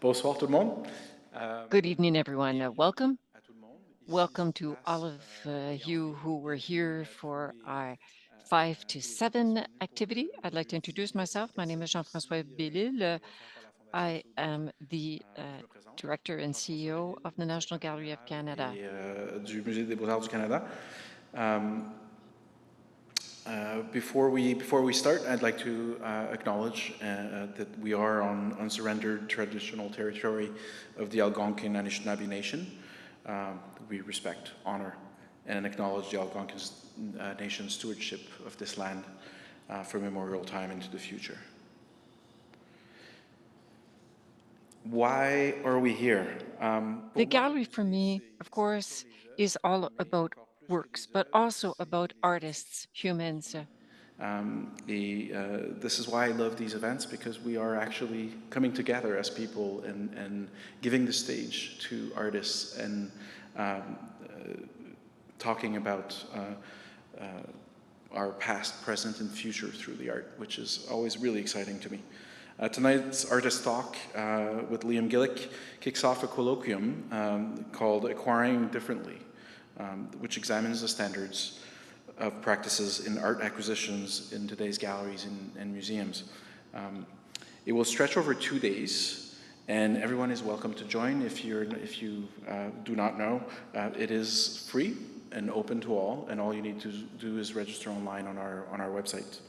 Bonsoir tout le monde. Good evening, everyone. Welcome. Welcome to all of you who were here for our 5 to 7 activity. I'd like to introduce myself. My name is Jean-François Bellil. I am the Director and CEO of the National Gallery of Canada. Du Musée des Beaux-Arts du Canada. Before we start, I'd like to acknowledge that we are on unsurrendered traditional territory of the Algonquin and Anishinaabe Nation. We respect, honor, and acknowledge the Algonquin Nation's stewardship of this land from immemorial time into the future. Why are we here? The gallery for me, of course, is all about works, but also about artists, humans. This is why I love these events, because we are actually coming together as people and giving the stage to artists and talking about our past, present, and future through the art, which is always really exciting to me. Tonight's Artist Talk with Liam Gillick kicks off a colloquium called Acquiring Differently, which examines the standards of practices in art acquisitions in today's galleries and museums. It will stretch over 2 days, and everyone is welcome to join. If you do not know, it is free and open to all, and all you need to do is register online on our website.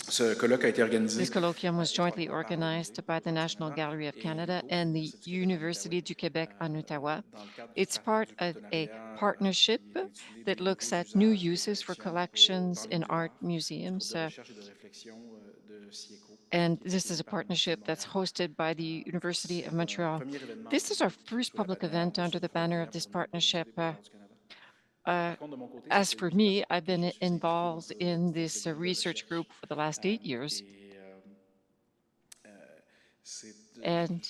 This colloquium was jointly organized by the National Gallery of Canada and the Université du Québec en Outaouais. It's part of a partnership that looks at new uses for collections in art museums. And this is a partnership that's hosted by the University of Montreal. This is our first public event under the banner of this partnership. As for me, I've been involved in this research group for the last 8 years. And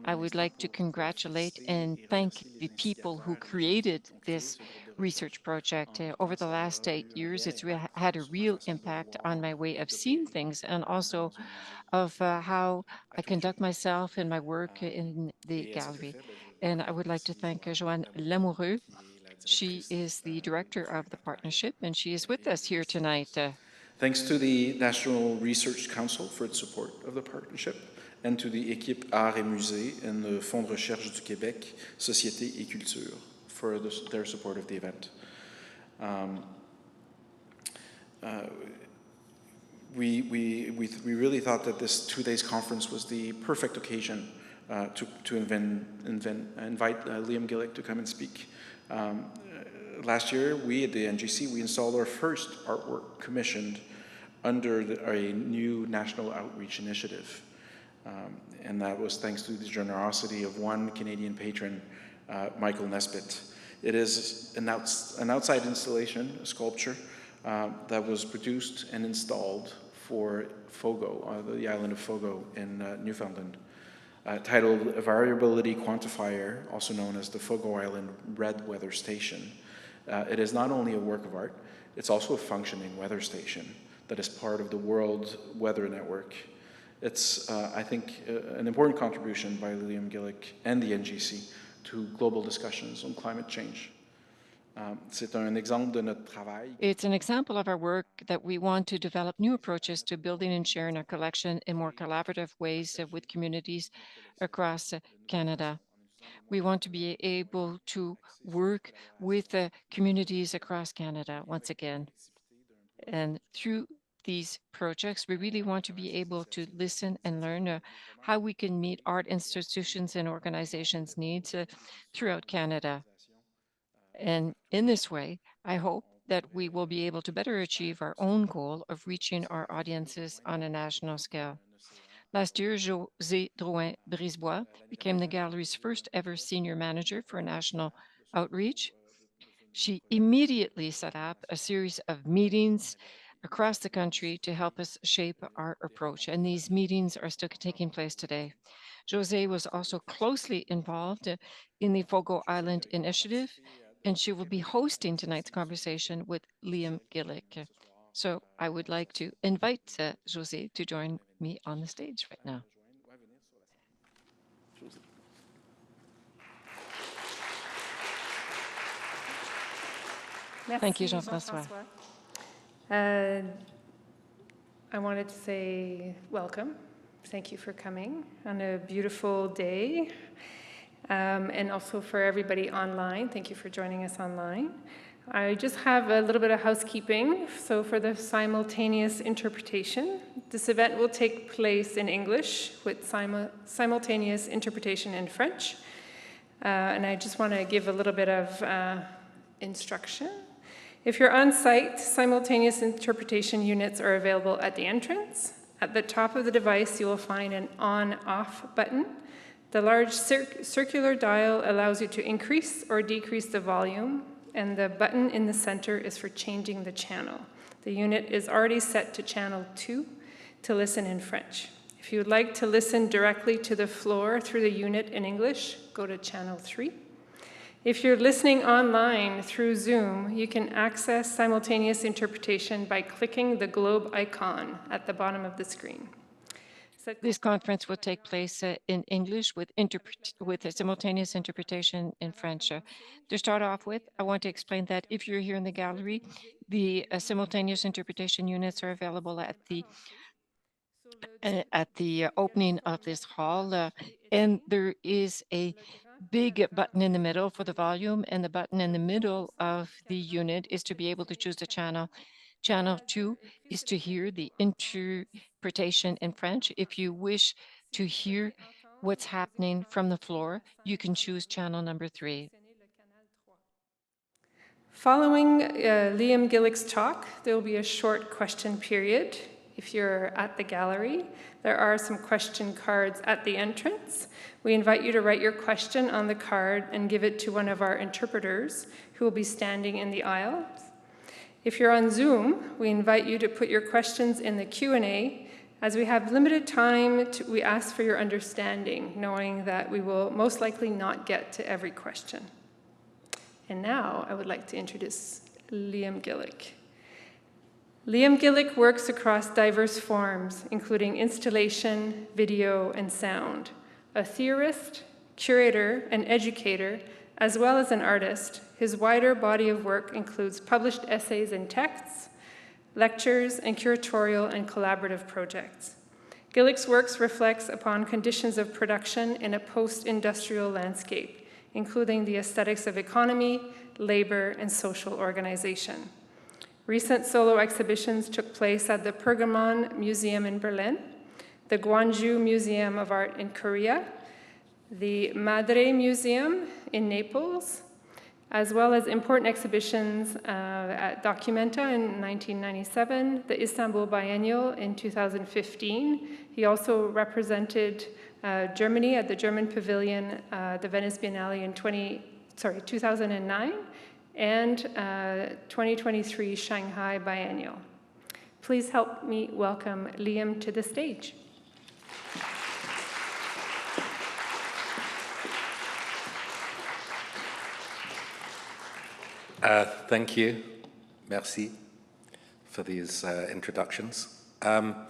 I would like to congratulate and thank the people who created this research project. Over the last 8 years, it's had a real impact on my way of seeing things and also of how I conduct myself and my work in the gallery. And I would like to thank Joanne Lamoureux. She is the director of the partnership, and she is with us here tonight. Thanks to the National Research Council for its support of the partnership, and to the Équipe Arts et Musées and the Fonds de Recherche du Québec, Société et Culture for their support of the event. We really thought that this 2 days conference was the perfect occasion to invite Liam Gillick to come and speak. Last year, we at the NGC, we installed our first artwork commissioned under a new national outreach initiative. And that was thanks to the generosity of one Canadian patron, Michael Nesbitt. It is an outside installation, a sculpture, that was produced and installed for Fogo, the island of Fogo in Newfoundland, titled A Variability Quantifier, also known as the Fogo Island Red Weather Station. It is not only a work of art, it's also a functioning weather station that is part of the World Weather Network. It's, I think, an important contribution by Liam Gillick and the NGC to global discussions on climate change. It's an example of our work that we want to develop new approaches to building and sharing our collection in more collaborative ways with communities across Canada. We want to be able to work with communities across Canada once again. And through these projects, we really want to be able to listen and learn how we can meet art institutions and organizations' needs throughout Canada. And in this way, I hope that we will be able to better achieve our own goal of reaching our audiences on a national scale. Last year, Josée Drouin-Brisebois became the gallery's first ever senior manager for national outreach. She immediately set up a series of meetings across the country to help us shape our approach, and these meetings are still taking place today. Josée was also closely involved in the Fogo Island initiative, and she will be hosting tonight's conversation with Liam Gillick. So I would like to invite Josée to join me on the stage right now. Thank you, Jean-François. I wanted to say welcome. Thank you for coming on a beautiful day. And also for everybody online, thank you for joining us online. I just have a little bit of housekeeping. So for the simultaneous interpretation, this event will take place in English with simultaneous interpretation in French. And I just want to give a little bit of instruction. If you're on site, simultaneous interpretation units are available at the entrance. At the top of the device, you will find an on-off button. The large circular dial allows you to increase or decrease the volume, and the button in the center is for changing the channel. The unit is already set to channel 2 to listen in French. If you would like to listen directly to the floor through the unit in English, go to channel 3. If you're listening online through Zoom, you can access simultaneous interpretation by clicking the globe icon at the bottom of the screen. This conference will take place in English with a simultaneous interpretation in French. To start off with, I want to explain that if you're here in the gallery, the simultaneous interpretation units are available at the opening of this hall, and there is a big button in the middle for the volume, and the button in the middle of the unit is to be able to choose the channel. Channel 2 is to hear the interpretation in French. If you wish to hear what's happening from the floor, you can choose channel number 3. Following Liam Gillick's talk, there will be a short question period. If you're at the gallery, there are some question cards at the entrance. We invite you to write your question on the card and give it to one of our interpreters who will be standing in the aisles. If you're on Zoom, we invite you to put your questions in the Q&A. As we have limited time, we ask for your understanding, knowing that we will most likely not get to every question. And now I would like to introduce Liam Gillick. Liam Gillick works across diverse forms, including installation, video, and sound. A theorist, curator, and educator, as well as an artist, his wider body of work includes published essays and texts, lectures, and curatorial and collaborative projects. Gillick's works reflects upon conditions of production in a post-industrial landscape, including the aesthetics of economy, labor, and social organization. Recent solo exhibitions took place at the Pergamon Museum in Berlin, the Gwangju Museum of Art in Korea, the Madre Museum in Naples, as well as important exhibitions at Documenta in 1997, the Istanbul Biennial in 2015. He also represented Germany at the German Pavilion, the Venice Biennale in 2009, and 2023 Shanghai Biennial. Please help me welcome Liam to the stage. Thank you. Merci for these introductions. I'm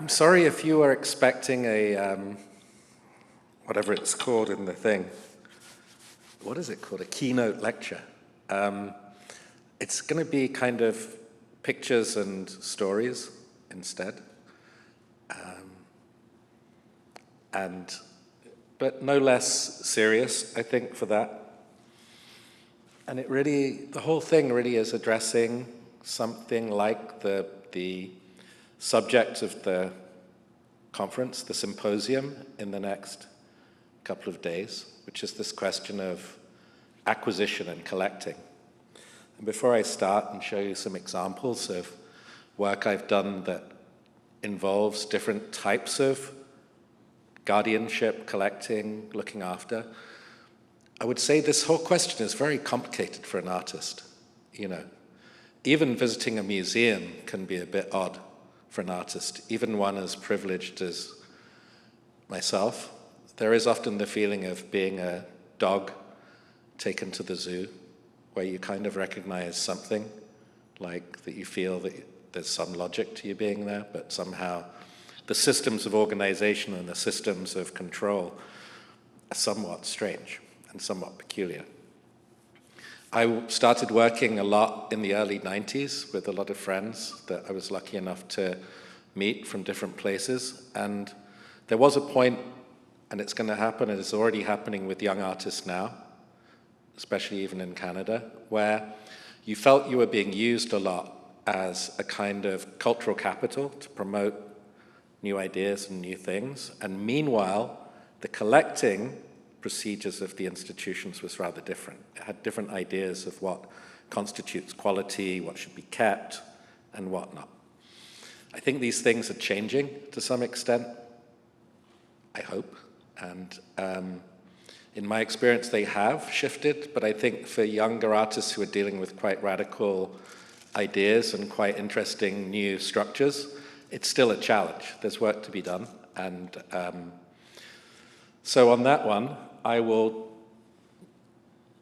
sorry if you were expecting a, whatever it's called in the thing. What is it called? A keynote lecture. It's going to be kind of pictures and stories instead. But no less serious, I think, for that. And it really, the whole thing really is addressing something like the subject of the conference, the symposium, in the next couple of days, which is this question of acquisition and collecting. And before I start and show you some examples of work I've done that involves different types of guardianship, collecting, looking after, I would say this whole question is very complicated for an artist. You know, even visiting a museum can be a bit odd for an artist, even one as privileged as myself. There is often the feeling of being a dog taken to the zoo, where you kind of recognize something, like that you feel that there's some logic to you being there, but somehow the systems of organization and the systems of control are somewhat strange and somewhat peculiar. I started working a lot in the early 90s with a lot of friends that I was lucky enough to meet from different places. And there was a point, and it's going to happen, and it's already happening with young artists now, especially even in Canada, where you felt you were being used a lot as a kind of cultural capital to promote new ideas and new things. And meanwhile, the collecting procedures of the institutions was rather different. It had different ideas of what constitutes quality, what should be kept, and whatnot. I think these things are changing to some extent, I hope, and in my experience they have shifted, but I think for younger artists who are dealing with quite radical ideas and quite interesting new structures, it's still a challenge. There's work to be done, and so on that one, I will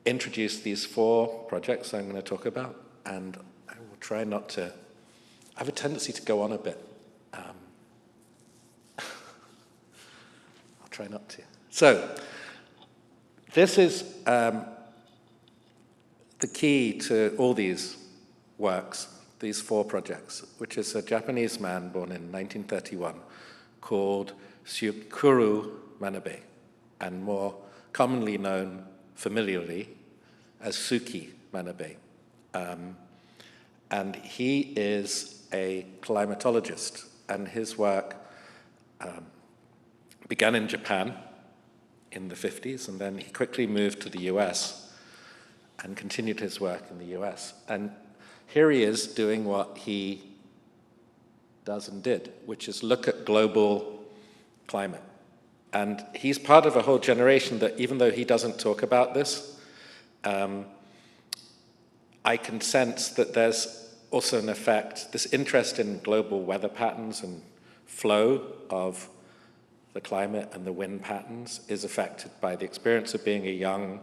introduce these 4 projects I'm going to talk about, and I will try not to. I have a tendency to go on a bit. I'll try not to. So, this is the key to all these works, these 4 projects, which is a Japanese man born in 1931 called Syukuro Manabe, and more commonly known familiarly as Suki Manabe. And he is a climatologist, and his work began in Japan in the 50s, and then he quickly moved to the US and continued his work in the US. And here he is doing what he does and did, which is look at global climate. And he's part of a whole generation that, even though he doesn't talk about this, I can sense that there's also an effect, this interest in global weather patterns and flow of the climate and the wind patterns is affected by the experience of being a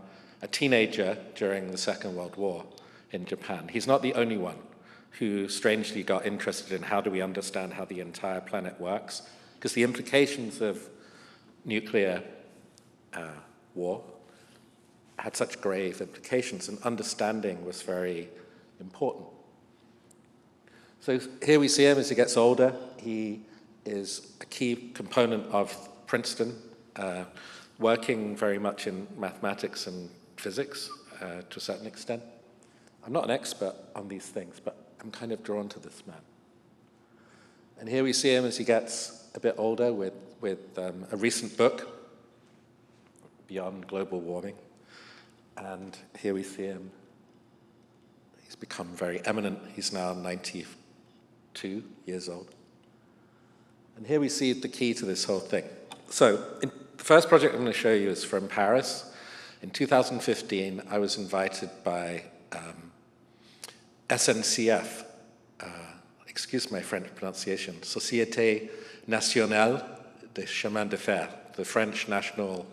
teenager during the Second World War in Japan. He's not the only one who strangely got interested in how do we understand how the entire planet works, because the implications of nuclear war had such grave implications, and understanding was very important. So here we see him as he gets older. He is a key component of Princeton, working very much in mathematics and physics to a certain extent. I'm not an expert on these things, but I'm kind of drawn to this man. And here we see him as he gets a bit older with a recent book, Beyond Global Warming. And here we see him. He's become very eminent. He's now 92 years old. And here we see the key to this whole thing. So the first project I'm going to show you is from Paris. In 2015, I was invited by SNCF, excuse my French pronunciation, Société Nationale des Chemins de Fer, the French national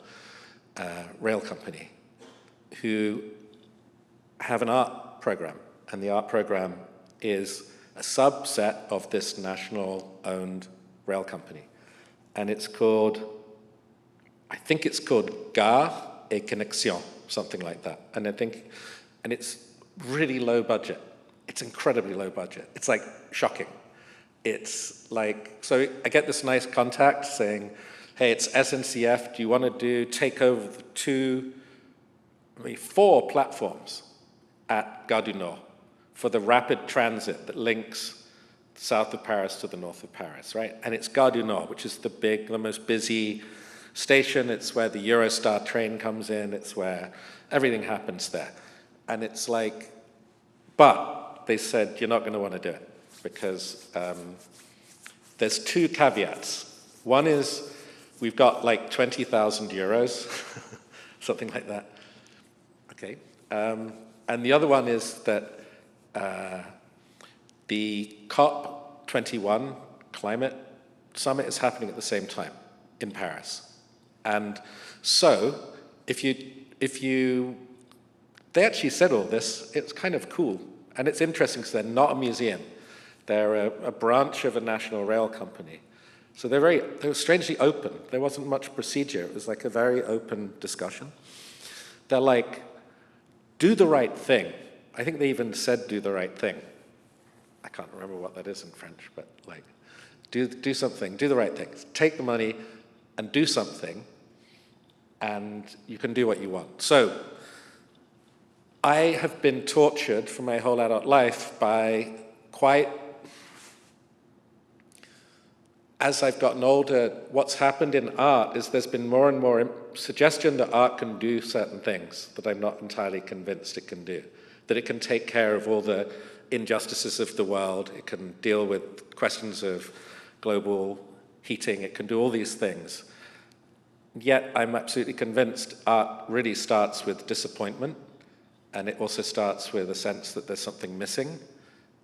rail company, who have an art program. And the art program is a subset of this national-owned rail company. And it's called, I think it's called Gare et Connexion, something like that. And it's really low budget. It's incredibly low budget. It's like shocking. It's like, so I get this nice contact saying, hey, it's SNCF, do you want to take over the 4 platforms at Gare du Nord for the rapid transit that links the south of Paris to the north of Paris, right? And it's Gare du Nord, which is the most busy station. It's where the Eurostar train comes in. It's where everything happens there. And it's like, but they said, you're not going to want to do it because there's 2 caveats. One is we've got like 20,000 euros, something like that. Okay. And the other one is that the COP21 climate summit is happening at the same time in Paris. And so they actually said all this, it's kind of cool. And it's interesting because they're not a museum. They're a branch of a national rail company. So they were strangely open. There wasn't much procedure. It was like a very open discussion. They're like, do the right thing. I think they even said do the right thing. I can't remember what that is in French, but like, do something, do the right thing. Take the money and do something, and you can do what you want. So I have been tortured for my whole adult life by as I've gotten older, what's happened in art is there's been more and more suggestion that art can do certain things that I'm not entirely convinced it can do. That it can take care of all the injustices of the world, it can deal with questions of global heating, it can do all these things. Yet I'm absolutely convinced art really starts with disappointment, and it also starts with a sense that there's something missing,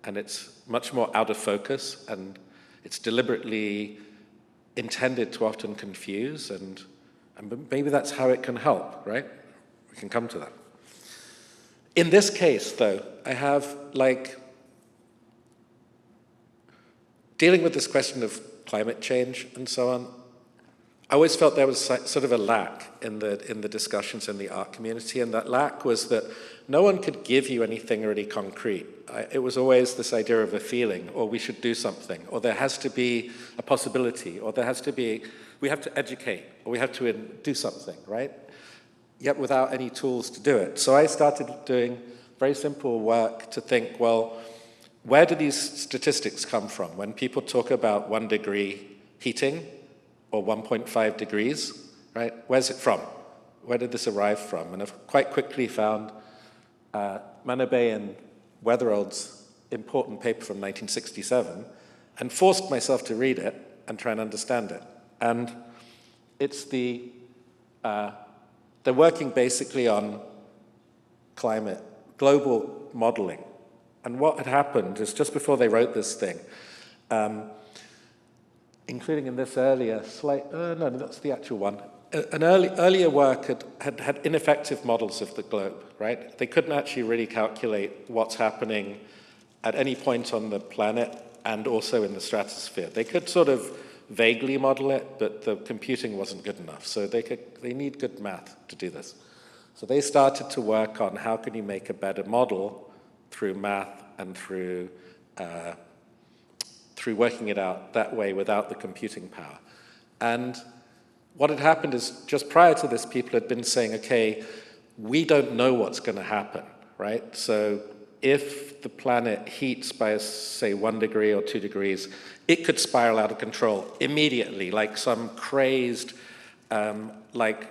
and it's much more out of focus, and it's deliberately intended to often confuse, and maybe that's how it can help, right? We can come to that. In this case, though, I have, like, dealing with this question of climate change and so on, I always felt there was sort of a lack in the discussions in the art community, and that lack was that no one could give you anything really concrete. It was always this idea of a feeling, or we should do something, or there has to be a possibility, or we have to educate, or we have to do something, right? Yet without any tools to do it. So I started doing very simple work to think, well, where do these statistics come from? When people talk about 1 degree heating, or 1.5 degrees, right? Where's it from? Where did this arrive from? And I've quite quickly found Manabe and Wetherold's important paper from 1967 and forced myself to read it and try and understand it. And it's they're working basically on climate, global modeling. And what had happened is just before they wrote this thing, including in this earlier slide, no, that's the actual one. An earlier work had ineffective models of the globe, right? They couldn't actually really calculate what's happening at any point on the planet and also in the stratosphere. They could sort of vaguely model it, but the computing wasn't good enough. So they need good math to do this. So they started to work on how can you make a better model through math and through working it out that way without the computing power. And what had happened is just prior to this, people had been saying, okay, we don't know what's going to happen, right? So if the planet heats by, say, 1 degree or 2 degrees, it could spiral out of control immediately, like some crazed, like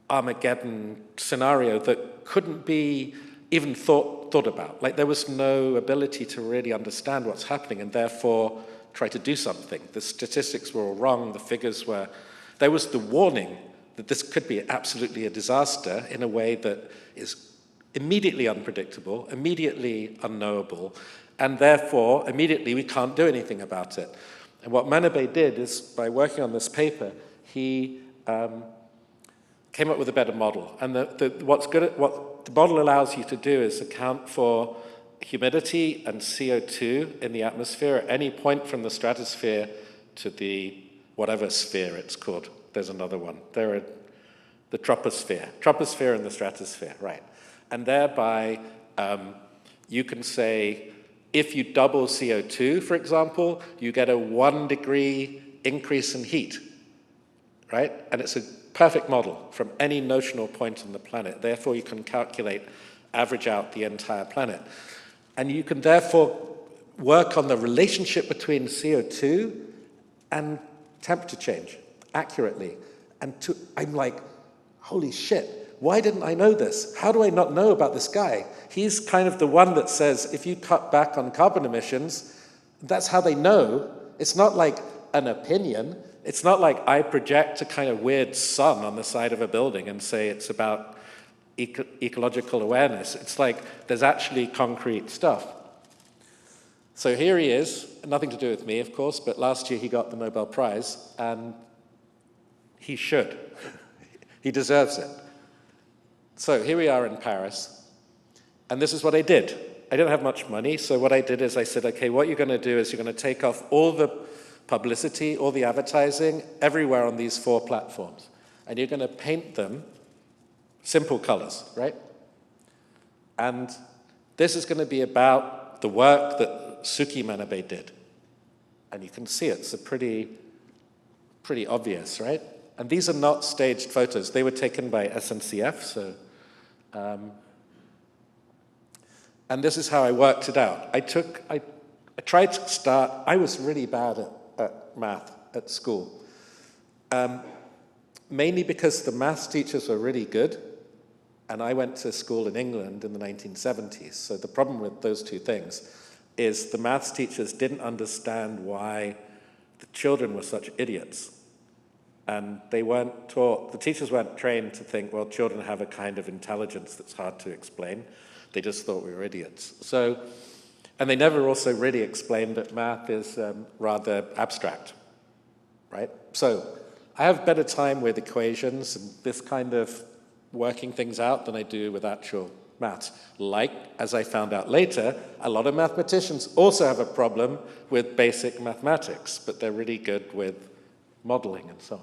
Armageddon scenario that couldn't be even thought about. Like there was no ability to really understand what's happening and therefore try to do something. The statistics were all wrong, the figures were... There was the warning that this could be absolutely a disaster in a way that is immediately unpredictable, immediately unknowable, and therefore immediately we can't do anything about it. And what Manabe did is, by working on this paper, he came up with a better model. And what the model allows you to do is account for humidity and CO2 in the atmosphere at any point from the stratosphere to the whatever sphere it's called. There's another one. There are the troposphere and the stratosphere, right. And thereby, you can say, if you double CO2, for example, you get a 1 degree increase in heat, right? And it's a perfect model from any notional point on the planet. Therefore, you can average out the entire planet. And you can therefore work on the relationship between CO2 and temperature change accurately. And I'm like, holy shit, why didn't I know this? How do I not know about this guy? He's kind of the one that says, if you cut back on carbon emissions, that's how they know. It's not like an opinion. It's not like I project a kind of weird sun on the side of a building and say it's about ecological awareness. It's like there's actually concrete stuff. So here he is, nothing to do with me, of course, but last year he got the Nobel Prize, and he should. He deserves it. So here we are in Paris, and this is what I did. I didn't have much money, so what I did is I said, okay, what you're going to do is you're going to take off all the publicity, all the advertising, everywhere on these 4 platforms, and you're going to paint them simple colors, right? And this is going to be about the work that Suki Manabe did. And you can see it's a pretty obvious, right? And these are not staged photos. They were taken by SNCF, so... and this is how I worked it out. I tried to start... I was really bad at math at school. Mainly because the maths teachers were really good, and I went to school in England in the 1970s. So the problem with those two things is the maths teachers didn't understand why the children were such idiots. And they weren't taught, the teachers weren't trained to think, well, children have a kind of intelligence that's hard to explain. They just thought we were idiots. So, and they never also really explained that math is rather abstract, right? So I have better time with equations and this kind of working things out than I do with actual maths. Like, as I found out later, a lot of mathematicians also have a problem with basic mathematics, but they're really good with modeling and so on.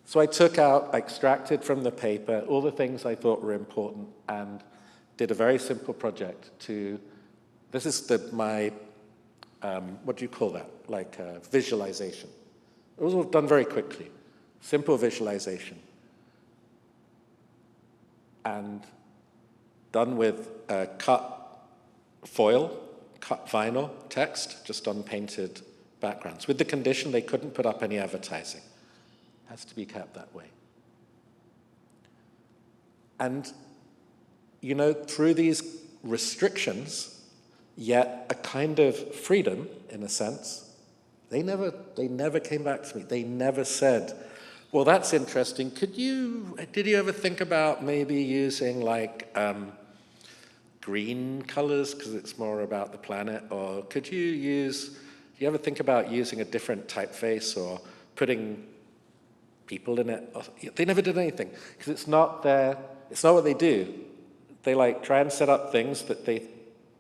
So I extracted from the paper all the things I thought were important and did a very simple project this is my, what do you call that? Like visualization. It was all done very quickly. Simple visualization. And done with cut foil, cut vinyl text, just on painted backgrounds, with the condition they couldn't put up any advertising. Has to be kept that way. And, you know, through these restrictions, yet a kind of freedom, in a sense, they never came back to me. They never said, well, that's interesting. Did you ever think about maybe using like green colors because it's more about the planet? Or do you ever think about using a different typeface or putting people in it? They never did anything because it's not what they do. They like try and set up things that they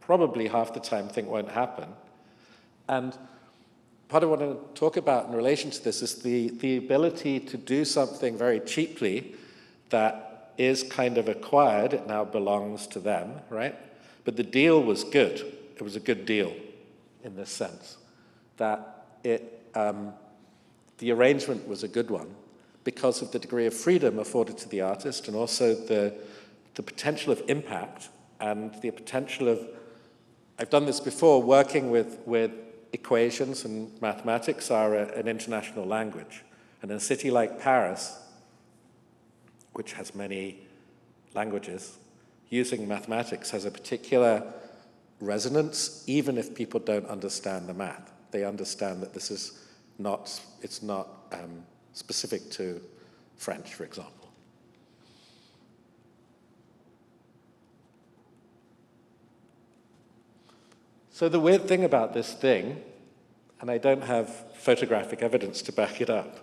probably half the time think won't happen. And part of what I want to talk about in relation to this is the ability to do something very cheaply that is kind of acquired. It now belongs to them, right? But the deal was good. It was a good deal in this sense, that the arrangement was a good one because of the degree of freedom afforded to the artist and also the potential of impact and the potential of, I've done this before, working with equations and mathematics are an international language. And in a city like Paris, which has many languages, using mathematics has a particular resonance, even if people don't understand the math. They understand that this is not, it's not specific to French, for example. So the weird thing about this thing, and I don't have photographic evidence to back it up,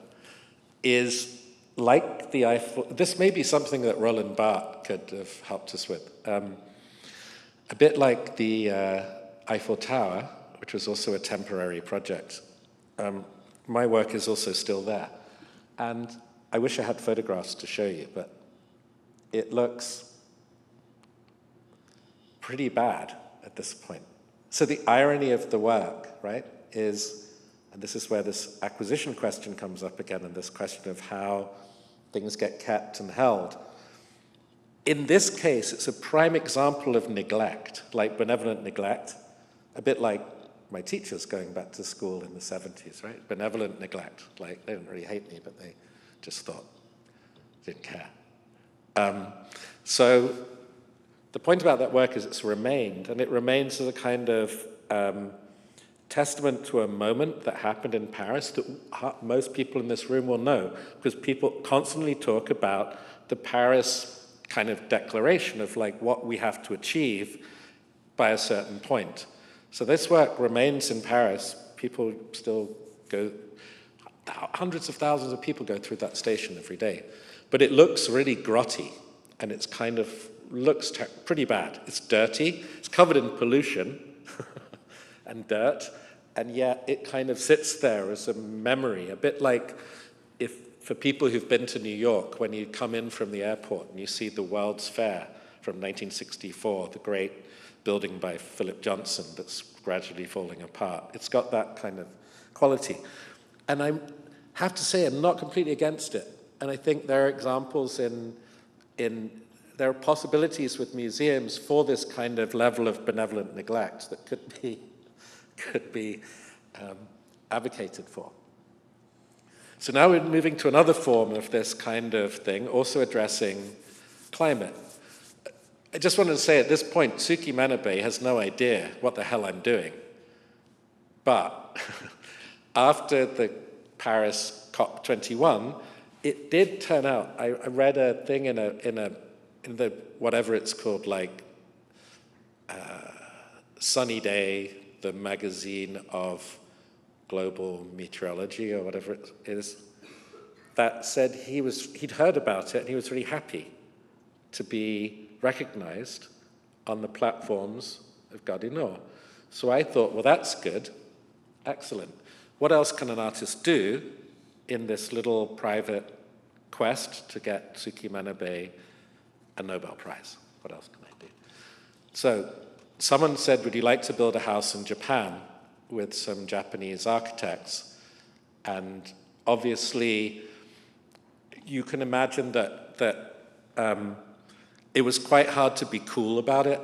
is like the Eiffel, this may be something that Roland Barthes could have helped us with. A bit like the Eiffel Tower, which was also a temporary project. My work is also still there. And I wish I had photographs to show you, but it looks pretty bad at this point. So the irony of the work, right, is, and this is where this acquisition question comes up again, and this question of how things get kept and held. In this case, it's a prime example of neglect, like benevolent neglect, a bit like my teachers going back to school in the 70s, right? Benevolent neglect, like they didn't really hate me, but they just thought, didn't care. So the point about that work is it's remained, and it remains as a kind of testament to a moment that happened in Paris that most people in this room will know, because people constantly talk about the Paris kind of declaration of like what we have to achieve by a certain point. So this work remains in Paris. People still go, hundreds of thousands of people go through that station every day. But it looks really grotty, and it's kind of looks pretty bad. It's dirty, it's covered in pollution and dirt, and yet it kind of sits there as a memory, a bit like for people who've been to New York, when you come in from the airport and you see the World's Fair from 1964, the great building by Philip Johnson that's gradually falling apart. It's got that kind of quality. And I have to say, I'm not completely against it. And I think there are examples there are possibilities with museums for this kind of level of benevolent neglect that could be advocated for. So now we're moving to another form of this kind of thing, also addressing climate. I just wanted to say at this point, Suki Manabe has no idea what the hell I'm doing. But after the Paris COP21, it did turn out, I read a thing in the whatever it's called, like Sunny Day, the magazine of global meteorology or whatever it is, that said he'd heard about it and he was really happy to be recognized on the platforms of Gare du Nord. So I thought, well, that's good, excellent. What else can an artist do in this little private quest to get Suki Manabe a Nobel Prize? What else can I do? So someone said, would you like to build a house in Japan with some Japanese architects? And obviously, you can imagine that it was quite hard to be cool about it,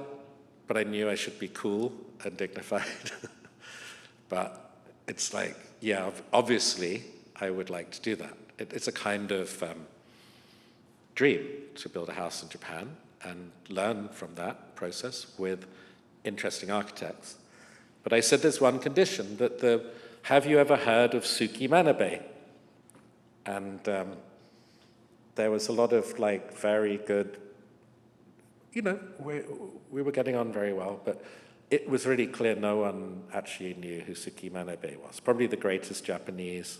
but I knew I should be cool and dignified. But it's like, yeah, obviously, I would like to do that. It's a kind of dream to build a house in Japan and learn from that process with interesting architects. But I said there's one condition, that have you ever heard of Suki Manabe? And there was a lot of like very good, we were getting on very well, but it was really clear no one actually knew who Suki Manabe was. Probably the greatest Japanese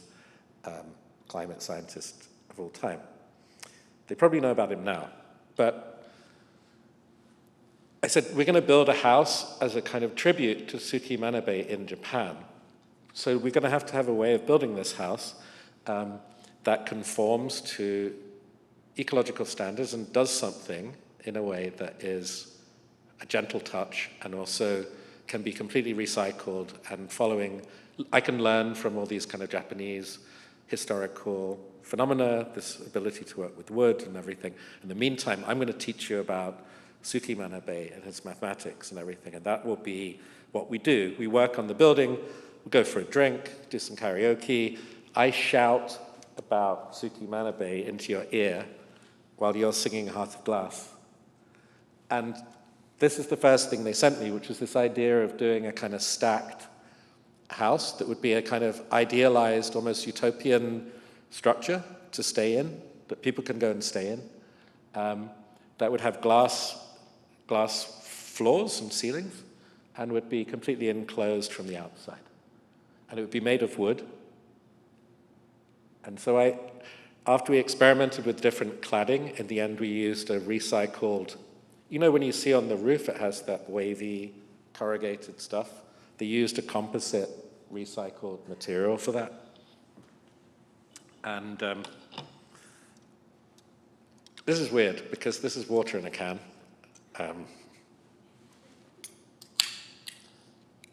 climate scientist of all time. They probably know about him now, but I said, we're going to build a house as a kind of tribute to Suki Manabe in Japan. So we're going to have a way of building this house that conforms to ecological standards and does something in a way that is a gentle touch and also can be completely recycled and following. I can learn from all these kind of Japanese historical phenomena, this ability to work with wood and everything. In the meantime, I'm going to teach you about Suki Manabe and his mathematics and everything, and that will be what we do. We work on the building, we go for a drink, do some karaoke. I shout about Suki Manabe into your ear while you're singing Heart of Glass. And this is the first thing they sent me, which was this idea of doing a kind of stacked house that would be a kind of idealized, almost utopian structure to stay in, that people can go and stay in, that would have glass floors and ceilings, and would be completely enclosed from the outside. And it would be made of wood. And so after we experimented with different cladding, in the end we used a recycled, when you see on the roof it has that wavy corrugated stuff, they used a composite recycled material for that. And this is weird, because this is water in a can.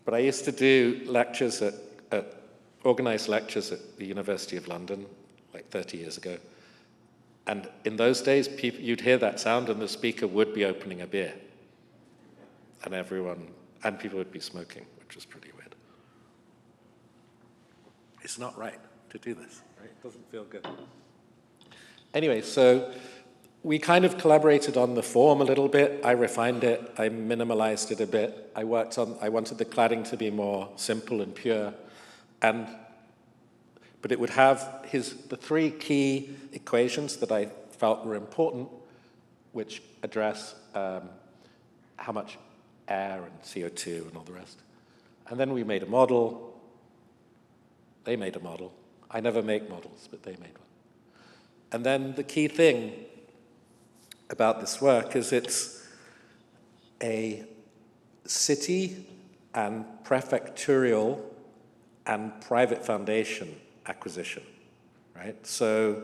But I used to do lectures organized lectures at the University of London, like 30 years ago. And in those days, you'd hear that sound and the speaker would be opening a beer. And people would be smoking, which was pretty weird. It's not right to do this, right? It doesn't feel good. Anyway, so we kind of collaborated on the form a little bit. I refined it, I minimalized it a bit. I wanted the cladding to be more simple and pure. But it would have the three key equations that I felt were important, which address how much air and CO2 and all the rest. And then we made a model. They made a model. I never make models, but they made one. And then the key thing about this work is it's a city and prefectural and private foundation acquisition, right? So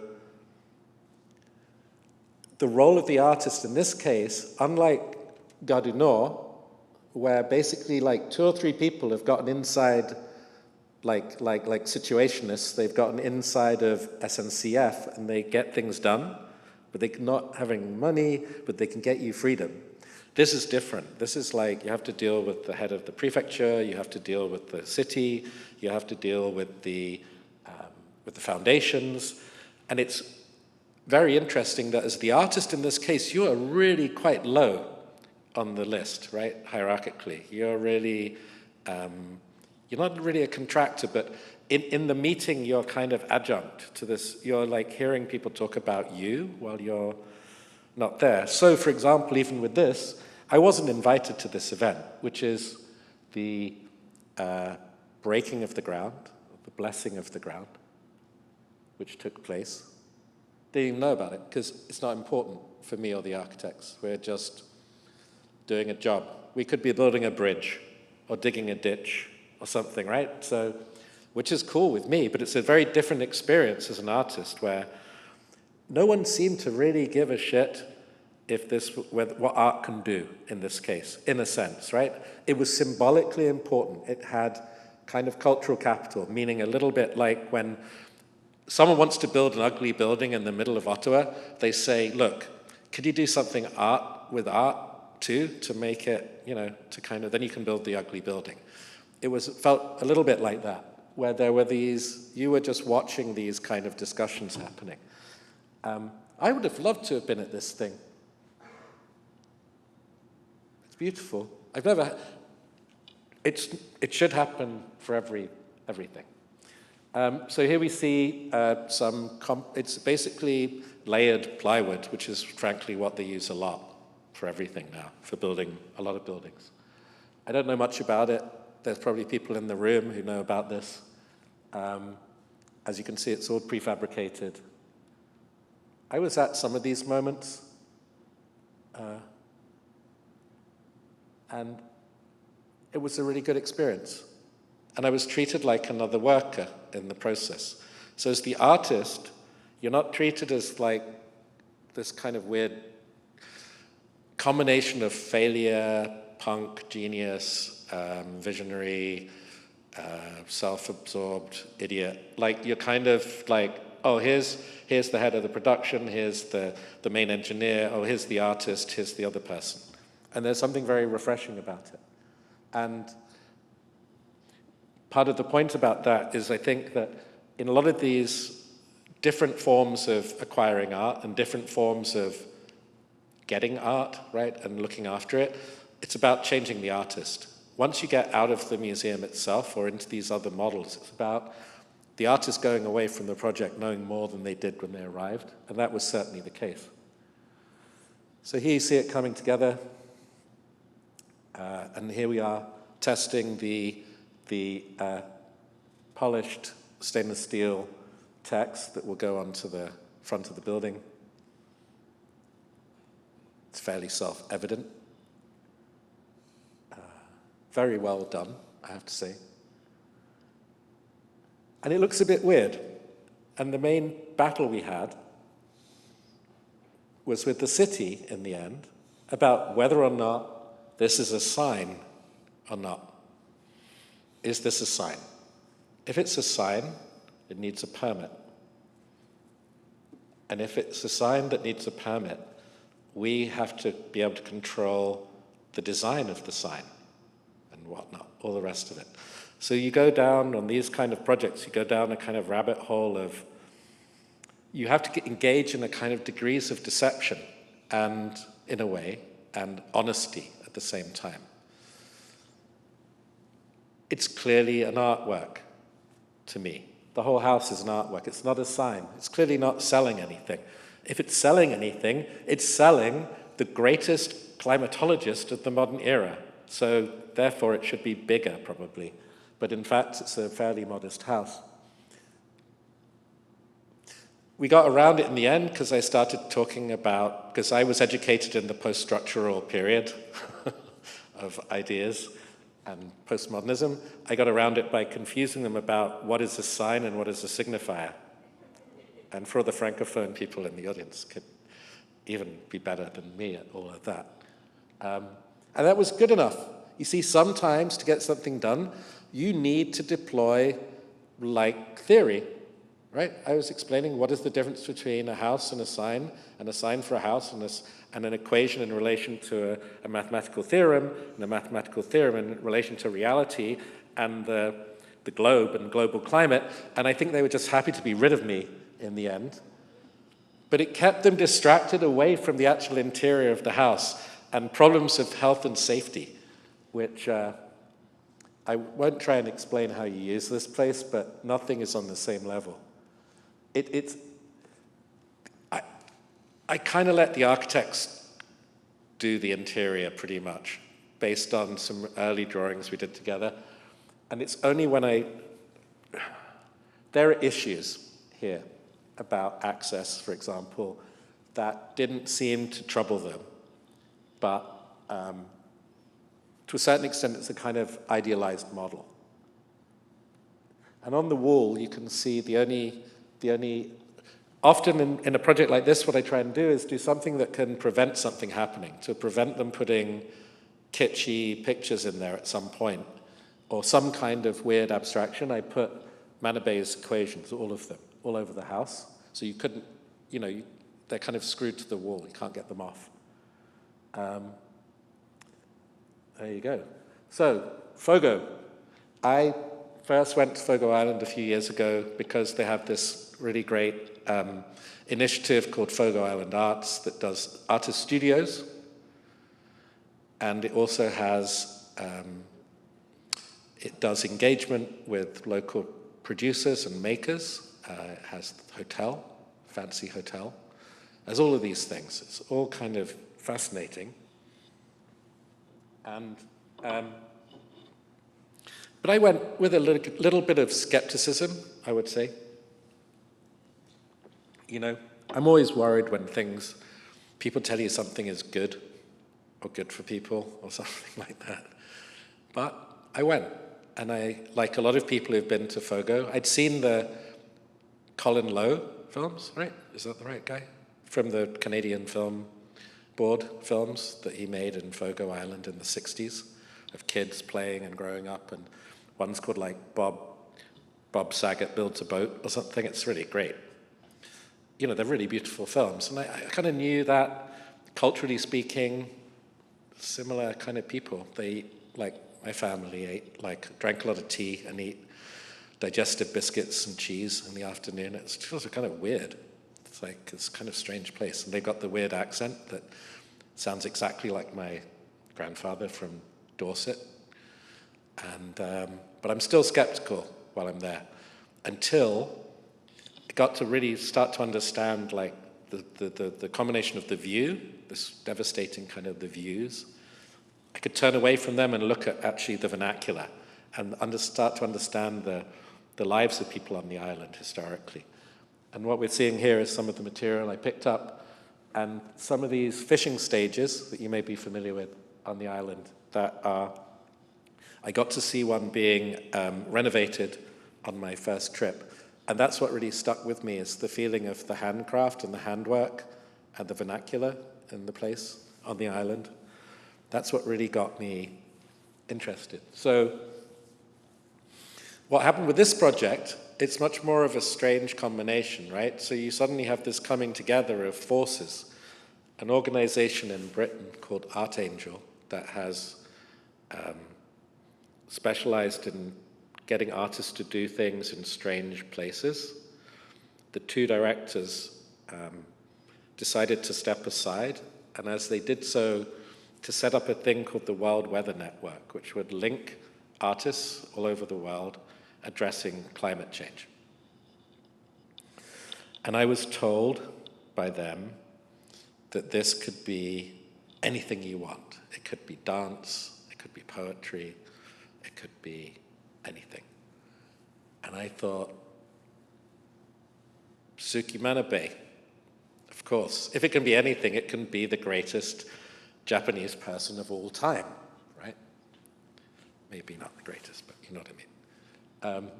the role of the artist in this case, unlike Gare du Nord, where basically like 2 or 3 people have gotten inside, like situationists, they've gotten inside of SNCF and they get things done, but they're not having money, but they can get you freedom. This is different. This is like you have to deal with the head of the prefecture, you have to deal with the city, you have to deal with the foundations, and it's very interesting that as the artist in this case, you are really quite low on the list, right, hierarchically. You're really, you're not really a contractor, but in the meeting, you're kind of adjunct to this. You're like hearing people talk about you while you're not there. So, for example, even with this, I wasn't invited to this event, which is the breaking of the ground, the blessing of the ground, which took place. Didn't even know about it, because it's not important for me or the architects. We're just doing a job. We could be building a bridge or digging a ditch or something, right? So, which is cool with me, but it's a very different experience as an artist where no one seemed to really give a shit if this, what art can do in this case, in a sense, right? It was symbolically important. It had kind of cultural capital, meaning a little bit like when someone wants to build an ugly building in the middle of Ottawa, they say, look, could you do something with art too, to make it, you know, to kind of, then you can build the ugly building. It felt a little bit like that, where there were these, you were just watching these kind of discussions happening. I would have loved to have been at this thing. It's beautiful. I've never, it should happen for everything. So here we see it's basically layered plywood, which is frankly what they use a lot for everything now, for building a lot of buildings. I don't know much about it. There's probably people in the room who know about this. As you can see, it's all prefabricated. I was at some of these moments, and it was a really good experience. And I was treated like another worker in the process. So as the artist, you're not treated as like this kind of weird combination of failure, punk, genius, visionary, self-absorbed idiot. Like you're kind of like, oh, here's the head of the production, here's the main engineer, oh, here's the artist, here's the other person. And there's something very refreshing about it. And part of the point about that is I think that in a lot of these different forms of acquiring art and different forms of getting art, right, and looking after it, it's about changing the artist. Once you get out of the museum itself or into these other models, it's about the artist going away from the project knowing more than they did when they arrived, and that was certainly the case. So here you see it coming together, and here we are testing the polished stainless steel text that will go onto the front of the building. It's fairly self-evident. Very well done, I have to say. And it looks a bit weird. And the main battle we had was with the city in the end about whether or not this is a sign or not. Is this a sign? If it's a sign, it needs a permit. And if it's a sign that needs a permit, we have to be able to control the design of the sign and whatnot, all the rest of it. So you go down on these kind of projects, you go down a kind of rabbit hole of, you have to engage in a kind of degrees of deception and, in a way, and honesty at the same time. It's clearly an artwork to me. The whole house is an artwork. It's not a sign. It's clearly not selling anything. If it's selling anything, it's selling the greatest climatologist of the modern era. So therefore, it should be bigger, probably. But in fact, it's a fairly modest house. We got around it in the end because I started talking about, because I was educated in the post-structural period of ideas and postmodernism, I got around it by confusing them about what is a sign and what is a signifier. And for the Francophone people in the audience, even be better than me at all of that. And that was good enough. You see, sometimes to get something done, you need to deploy like theory, right? I was explaining what is the difference between a house and a sign for a house and an equation in relation to a mathematical theorem, and a mathematical theorem in relation to reality and the globe and global climate. And I think they were just happy to be rid of me in the end. But it kept them distracted away from the actual interior of the house and problems of health and safety, which I won't try and explain how you use this place, but nothing is on the same level. I kind of let the architects do the interior pretty much, based on some early drawings we did together. And it's only when there are issues here about access, for example, that didn't seem to trouble them. But to a certain extent, it's a kind of idealized model. And on the wall, you can see the only often in a project like this, what I try and do is do something that can prevent something happening, to prevent them putting kitschy pictures in there at some point, or some kind of weird abstraction. I put Manabey's equations, all of them, all over the house. So you couldn't, they're kind of screwed to the wall. You can't get them off. There you go. So, Fogo. I first went to Fogo Island a few years ago because they have this really great initiative called Fogo Island Arts that does artist studios. And it also has, it does engagement with local producers and makers. It has hotel, fancy hotel. There's all of these things. It's all kind of fascinating. And but I went with a little bit of skepticism, I would say. I'm always worried when people tell you something is good or good for people or something like that. But I went, and I, like a lot of people who've been to Fogo, I'd seen the Colin Lowe films, right? Is that the right guy? From the Canadian Film Board films that he made in Fogo Island in the 60s of kids playing and growing up, and one's called like Bob Saget Builds a Boat or something. It's really great. They're really beautiful films, and I kind of knew that, culturally speaking, similar kind of people. They eat, like my family drank a lot of tea and eat digestive biscuits and cheese in the afternoon. It feels kind of weird. It's like this kind of strange place. And they've got the weird accent that sounds exactly like my grandfather from Dorset. And but I'm still skeptical while I'm there, until I got to really start to understand like the combination of the view, this devastating kind of the views. I could turn away from them and look at actually the vernacular and start to understand the lives of people on the island historically. And what we're seeing here is some of the material I picked up, and some of these fishing stages that you may be familiar with on the island that I got to see one being renovated on my first trip. And that's what really stuck with me, is the feeling of the handcraft and the handwork and the vernacular in the place on the island. That's what really got me interested. So what happened with this project, it's much more of a strange combination, right? So you suddenly have this coming together of forces. An organization in Britain called Art Angel that has specialized in getting artists to do things in strange places. The two directors decided to step aside, and as they did so, to set up a thing called the World Weather Network, which would link artists all over the world addressing climate change. And I was told by them that this could be anything you want. It could be dance, it could be poetry, it could be anything. And I thought, Suki Manabey, of course. If it can be anything, it can be the greatest Japanese person of all time, right? Maybe not the greatest, but you know what I mean.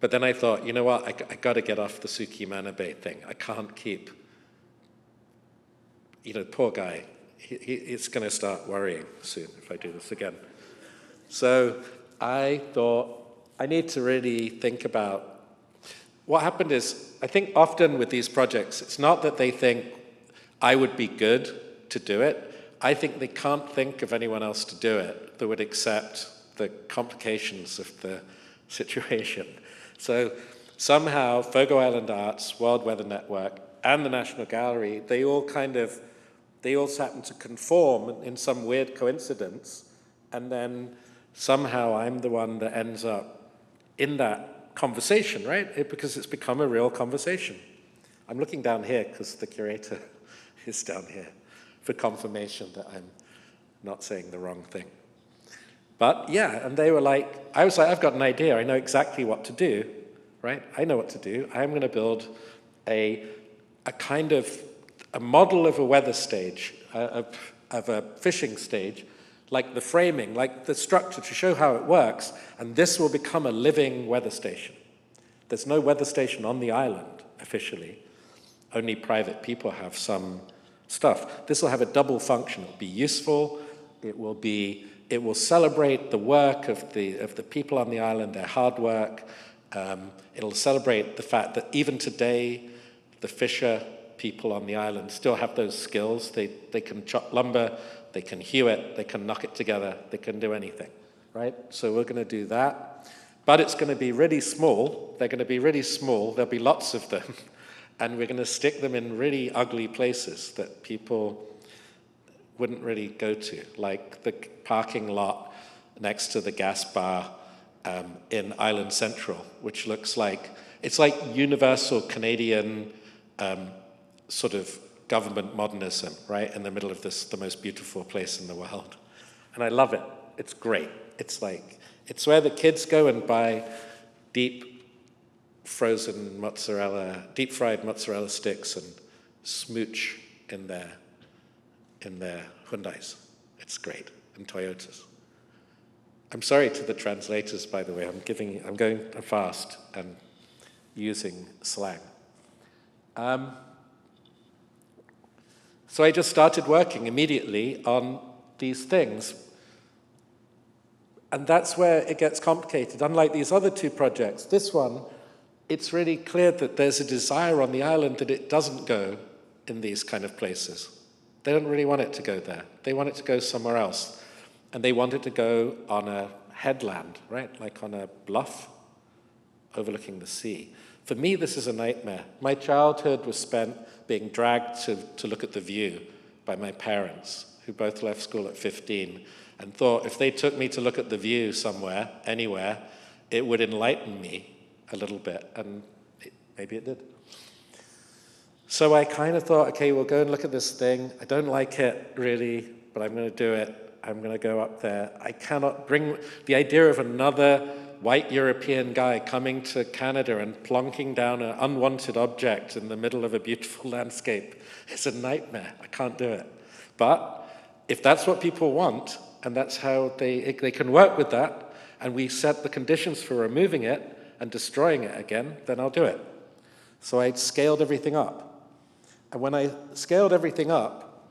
But then I thought, you know what, I got to get off the Suki Manabey thing. I can't keep poor guy, it's going to start worrying soon if I do this again. So I thought, I need to really think about, what happened is, I think often with these projects, it's not that they think I would be good to do it. I think they can't think of anyone else to do it that would accept the complications of the situation. So somehow Fogo Island Arts, World Weather Network, and the National Gallery, they all happen to conform in some weird coincidence, and then somehow I'm the one that ends up in that conversation, right? Because it's become a real conversation. I'm looking down here because the curator is down here for confirmation that I'm not saying the wrong thing. But yeah, and they were like, I was like, I've got an idea. I know exactly what to do, right? I know what to do. I'm going to build a kind of a model of a weather stage, of a fishing stage, like the framing, like the structure to show how it works, and this will become a living weather station. There's no weather station on the island, officially. Only private people have some stuff. This will have a double function. It will be useful. It will celebrate the work of the people on the island, their hard work. It'll celebrate the fact that even today, the fisher people on the island still have those skills. They can chop lumber, they can hew it, they can knock it together, they can do anything, right? So we're going to do that. But it's going to be really small. They're going to be really small. There'll be lots of them. And we're going to stick them in really ugly places that people wouldn't really go to, like the parking lot next to the gas bar in Island Central, which looks like, it's like universal Canadian sort of government modernism, right, in the middle of this, the most beautiful place in the world. And I love it. It's great. It's like, it's where the kids go and buy deep fried mozzarella sticks and smooch in their Hyundais. It's great, and Toyotas. I'm sorry to the translators, by the way. I'm going fast and using slang. So I just started working immediately on these things. And that's where it gets complicated. Unlike these other two projects, this one, it's really clear that there's a desire on the island that it doesn't go in these kind of places. They don't really want it to go there. They want it to go somewhere else. And they want it to go on a headland, right? Like on a bluff overlooking the sea. For me, this is a nightmare. My childhood was spent being dragged to look at the view by my parents, who both left school at 15, and thought if they took me to look at the view somewhere, anywhere, it would enlighten me a little bit, and maybe it did. So I kind of thought, okay, we'll go and look at this thing. I don't like it, really, but I'm going to do it. I'm going to go up there. I cannot bring the idea of another white European guy coming to Canada and plonking down an unwanted object in the middle of a beautiful landscape. It's a nightmare. I can't do it. But if that's what people want, and that's how they can work with that, and we set the conditions for removing it and destroying it again, then I'll do it. So I scaled everything up. And when I scaled everything up,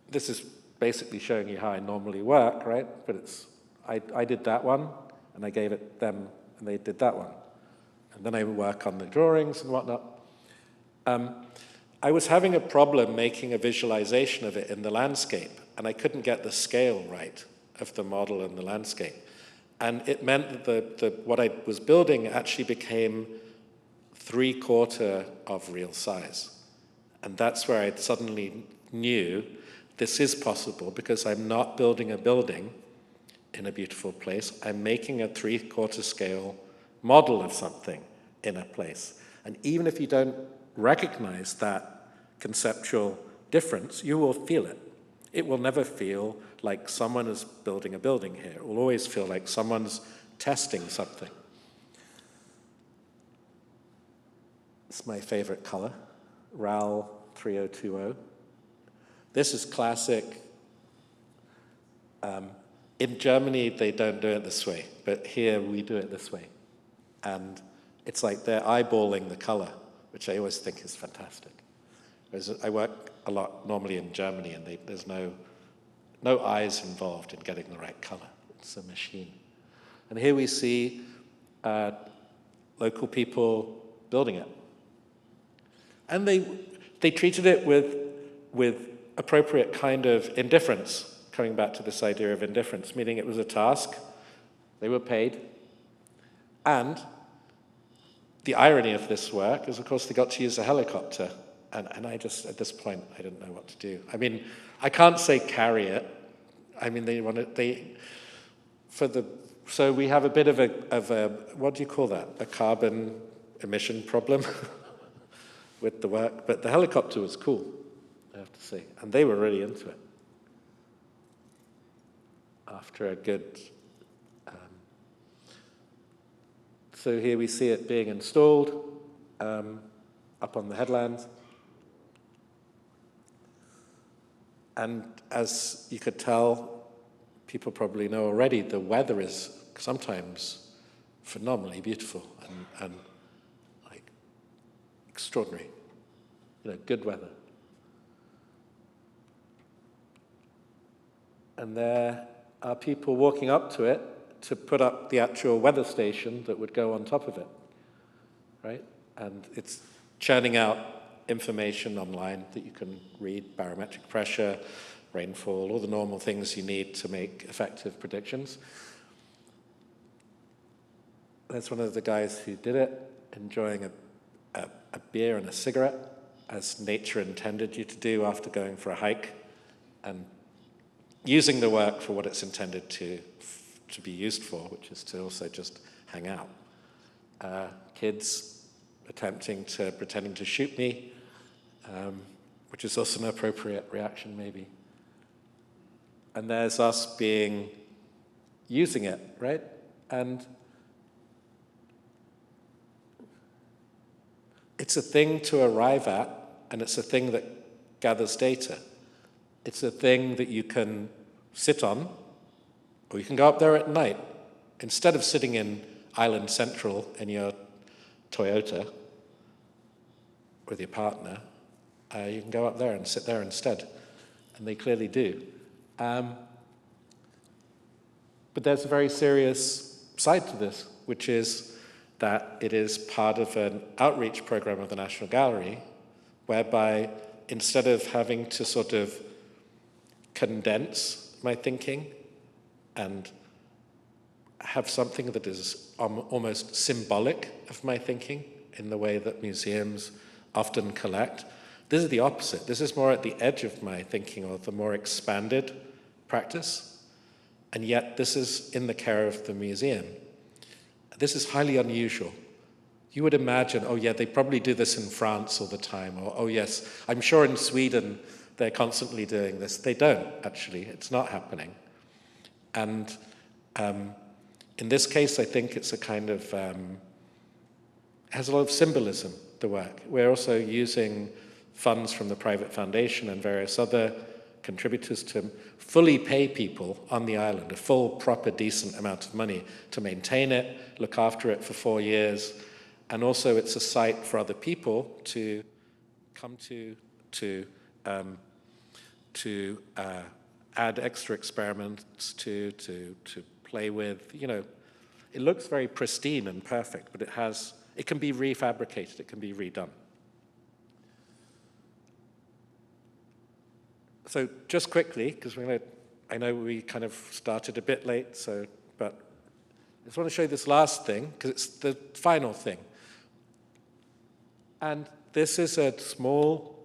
this is basically showing you how I normally work, right? But I did that one, and I gave it them, and they did that one. And then I would work on the drawings and whatnot. I was having a problem making a visualization of it in the landscape, and I couldn't get the scale right of the model and the landscape. And it meant that what I was building actually became 3/4 of real size. And that's where I suddenly knew this is possible, because I'm not building a building in a beautiful place. I'm making a 3/4 scale model of something in a place. And even if you don't recognize that conceptual difference, you will feel it. It will never feel like someone is building a building here. It will always feel like someone's testing something. It's my favorite color, RAL 3020. This is classic. In Germany, they don't do it this way, but here we do it this way. And it's like they're eyeballing the color, which I always think is fantastic. Whereas I work a lot normally in Germany, and there's no eyes involved in getting the right color. It's a machine. And here we see local people building it. And they treated it with appropriate kind of indifference, coming back to this idea of indifference, meaning it was a task, they were paid, and the irony of this work is, of course, they got to use a helicopter, and I just, at this point, I didn't know what to do. I mean, I can't say carry it. I mean, so we have a bit of a, what do you call that? A carbon emission problem with the work, but the helicopter was cool, I have to say, and they were really into it. After a good, so here we see it being installed up on the headland. And as you could tell, people probably know already, the weather is sometimes phenomenally beautiful and like extraordinary, good weather. And there are people walking up to it to put up the actual weather station that would go on top of it, right? And it's churning out information online that you can read, barometric pressure, rainfall, all the normal things you need to make effective predictions. There's one of the guys who did it, enjoying a beer and a cigarette, as nature intended you to do after going for a hike, and using the work for what it's intended to be used for, which is to also just hang out. Kids pretending to shoot me, which is also an appropriate reaction, maybe. And there's us using it, right? And it's a thing to arrive at, and it's a thing that gathers data. It's a thing that you can sit on, or you can go up there at night. Instead of sitting in Island Central in your Toyota with your partner, you can go up there and sit there instead. And they clearly do. But there's a very serious side to this, which is that it is part of an outreach program of the National Gallery, whereby instead of having to sort of condense my thinking and have something that is almost symbolic of my thinking in the way that museums often collect, this is the opposite. This is more at the edge of my thinking, or the more expanded practice, and yet this is in the care of the museum. This is highly unusual. You would imagine, oh yeah, they probably do this in France all the time, or oh yes, I'm sure in Sweden they're constantly doing this. They don't, actually. It's not happening. And in this case, I think it's a kind of, has a lot of symbolism, the work. We're also using funds from the private foundation and various other contributors to fully pay people on the island a full, proper, decent amount of money to maintain it, look after it for 4 years, and also it's a site for other people to come to add extra experiments to play with. It looks very pristine and perfect, but it can be refabricated, it can be redone. So just quickly, because I know we kind of started a bit late, but I just want to show you this last thing, because it's the final thing. And this is a small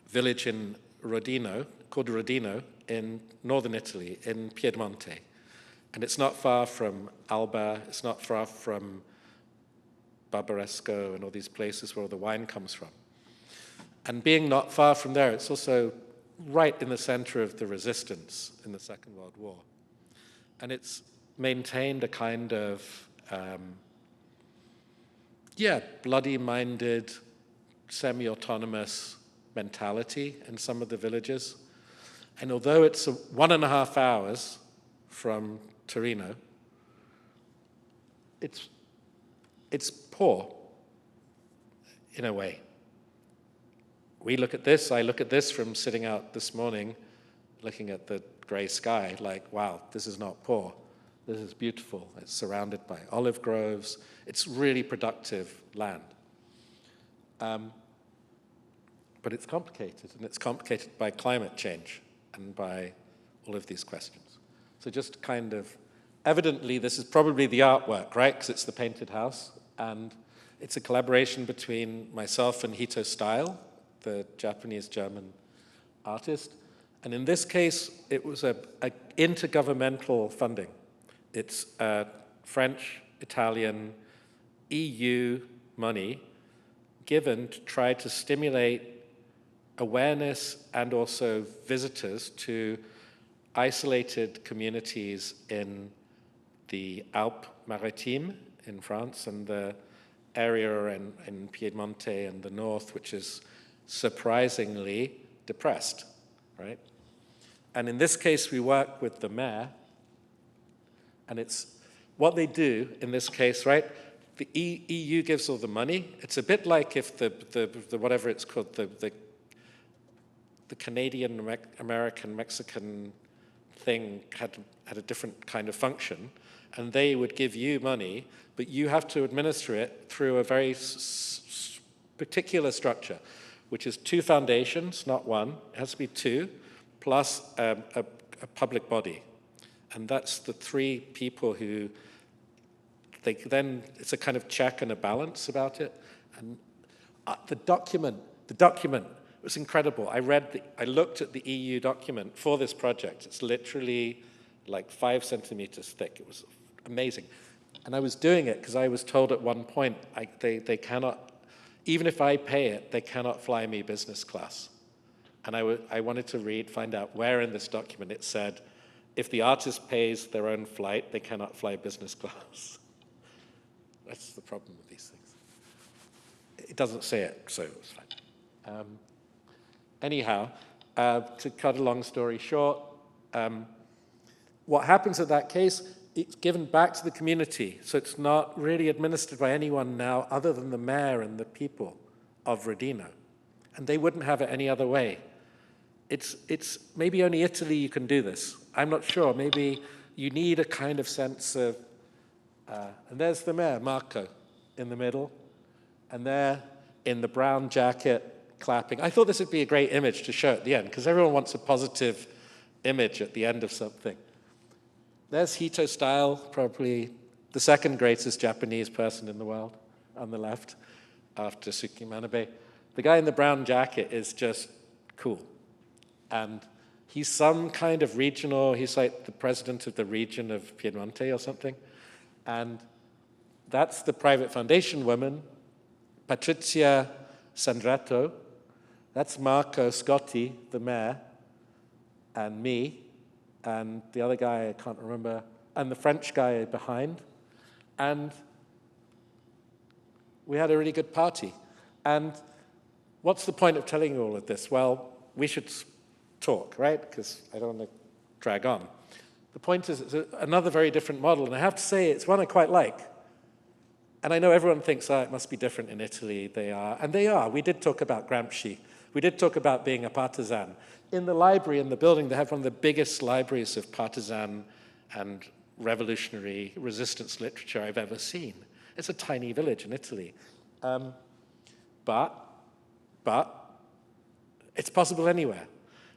village in Rodino, called Rodino, in northern Italy, in Piedmonte. And it's not far from Alba, it's not far from Barbaresco and all these places where all the wine comes from. And being not far from there, it's also right in the center of the resistance in the Second World War. And it's maintained a kind of, bloody-minded, semi-autonomous mentality in some of the villages. And although it's 1.5 hours from Torino, it's poor in a way. we look at this, I look at this from sitting out this morning, looking at the gray sky, like, wow, this is not poor. This is beautiful. It's surrounded by olive groves. It's really productive land. But it's complicated, and it's complicated by climate change and by all of these questions. So just kind of, evidently, this is probably the artwork, right? Because it's the painted house. And it's a collaboration between myself and Hito Style, the Japanese-German artist. And in this case, it was a intergovernmental funding. It's French, Italian, EU money given to try to stimulate awareness and also visitors to isolated communities in the Alpes-Maritimes in France and the area in Piemonte and the north, which is surprisingly depressed, right? And in this case, we work with the mayor, and it's what they do in this case, right? The EU gives all the money. It's a bit like if the whatever it's called, the Canadian, American, Mexican thing had a different kind of function, and they would give you money, but you have to administer it through a very particular structure, which is 2 foundations, not 1. It has to be 2, plus a public body. And that's the 3 people who, it's a kind of check and a balance about it. And the document was incredible. I looked at the EU document for this project. It's literally like 5 centimeters thick. It was amazing. And I was doing it because I was told at one point, they cannot, even if I pay it, they cannot fly me business class. And I wanted to find out where in this document it said, if the artist pays their own flight, they cannot fly business class. That's the problem with these things. It doesn't say it, so it's fine. Anyhow, to cut a long story short, what happens in that case, it's given back to the community. So it's not really administered by anyone now other than the mayor and the people of Rodino. And they wouldn't have it any other way. It's maybe only Italy you can do this. I'm not sure. Maybe you need a kind of sense of, and there's the mayor, Marco, in the middle. And there, in the brown jacket, clapping. I thought this would be a great image to show at the end, because everyone wants a positive image at the end of something. There's Hito Style, probably the 2nd greatest Japanese person in the world, on the left, after Suki Manabe. The guy in the brown jacket is just cool. And he's some kind of regional, he's like the president of the region of Piemonte or something. And that's the private foundation woman, Patrizia Sandretto. That's Marco Scotti, the mayor, and me, and the other guy, I can't remember, and the French guy behind. And we had a really good party. And what's the point of telling you all of this? Well, we should talk, right? Because I don't want to drag on. The point is, it's another very different model, and I have to say, it's one I quite like. And I know everyone thinks, oh, it must be different in Italy. They are, and they are. We did talk about Gramsci. We did talk about being a partisan. In the library, in the building, they have one of the biggest libraries of partisan and revolutionary resistance literature I've ever seen. It's a tiny village in Italy. But it's possible anywhere.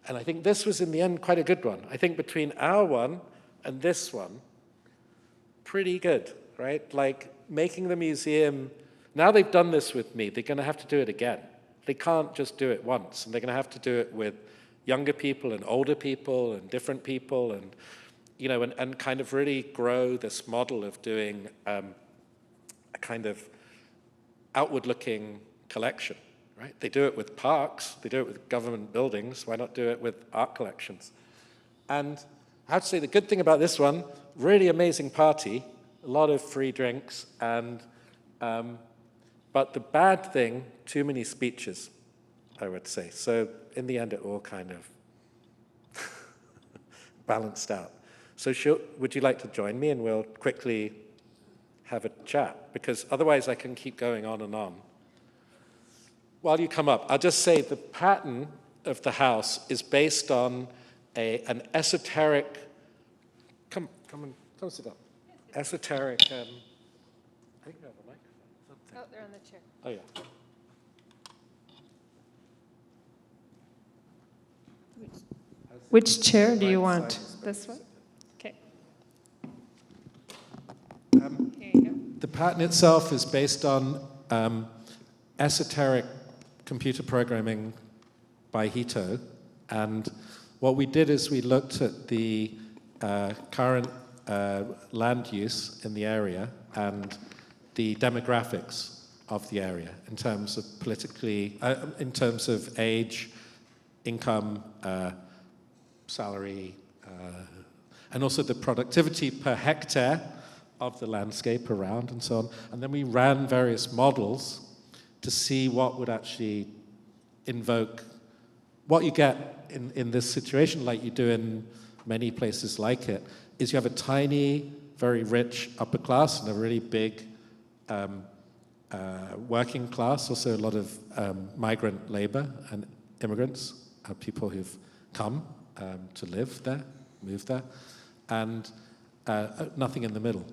And I think this was, in the end, quite a good one. I think between our one and this one, pretty good, right? Like making the museum, now they've done this with me, they're going to have to do it again. They can't just do it once, and they're going to have to do it with younger people and older people and different people, and you know, and kind of really grow this model of doing a kind of outward-looking collection, right? They do it with parks, they do it with government buildings, why not do it with art collections? And I have to say, the good thing about this one, really amazing party, a lot of free drinks, and but the bad thing, too many speeches, I would say. So in the end, it all kind of balanced out. So would you like to join me, and we'll quickly have a chat? Because otherwise I can keep going on and on. while you come up, I'll just say the pattern of the house is based on an esoteric, come sit down. Esoteric, I think you have a microphone. Oh, they're on the chair. Oh, yeah. Which chair do you want? This one? Okay. Here you go. The pattern itself is based on esoteric computer programming by Hito. And what we did is we looked at the current land use in the area and the demographics of the area in terms of in terms of age, income, salary, and also the productivity per hectare of the landscape around and so on. And then we ran various models to see what would actually invoke what you get in this situation, like you do in many places like it, is you have a tiny, very rich upper class and a really big working class, also a lot of migrant labor and immigrants, people who've come to live there, move there, and nothing in the middle.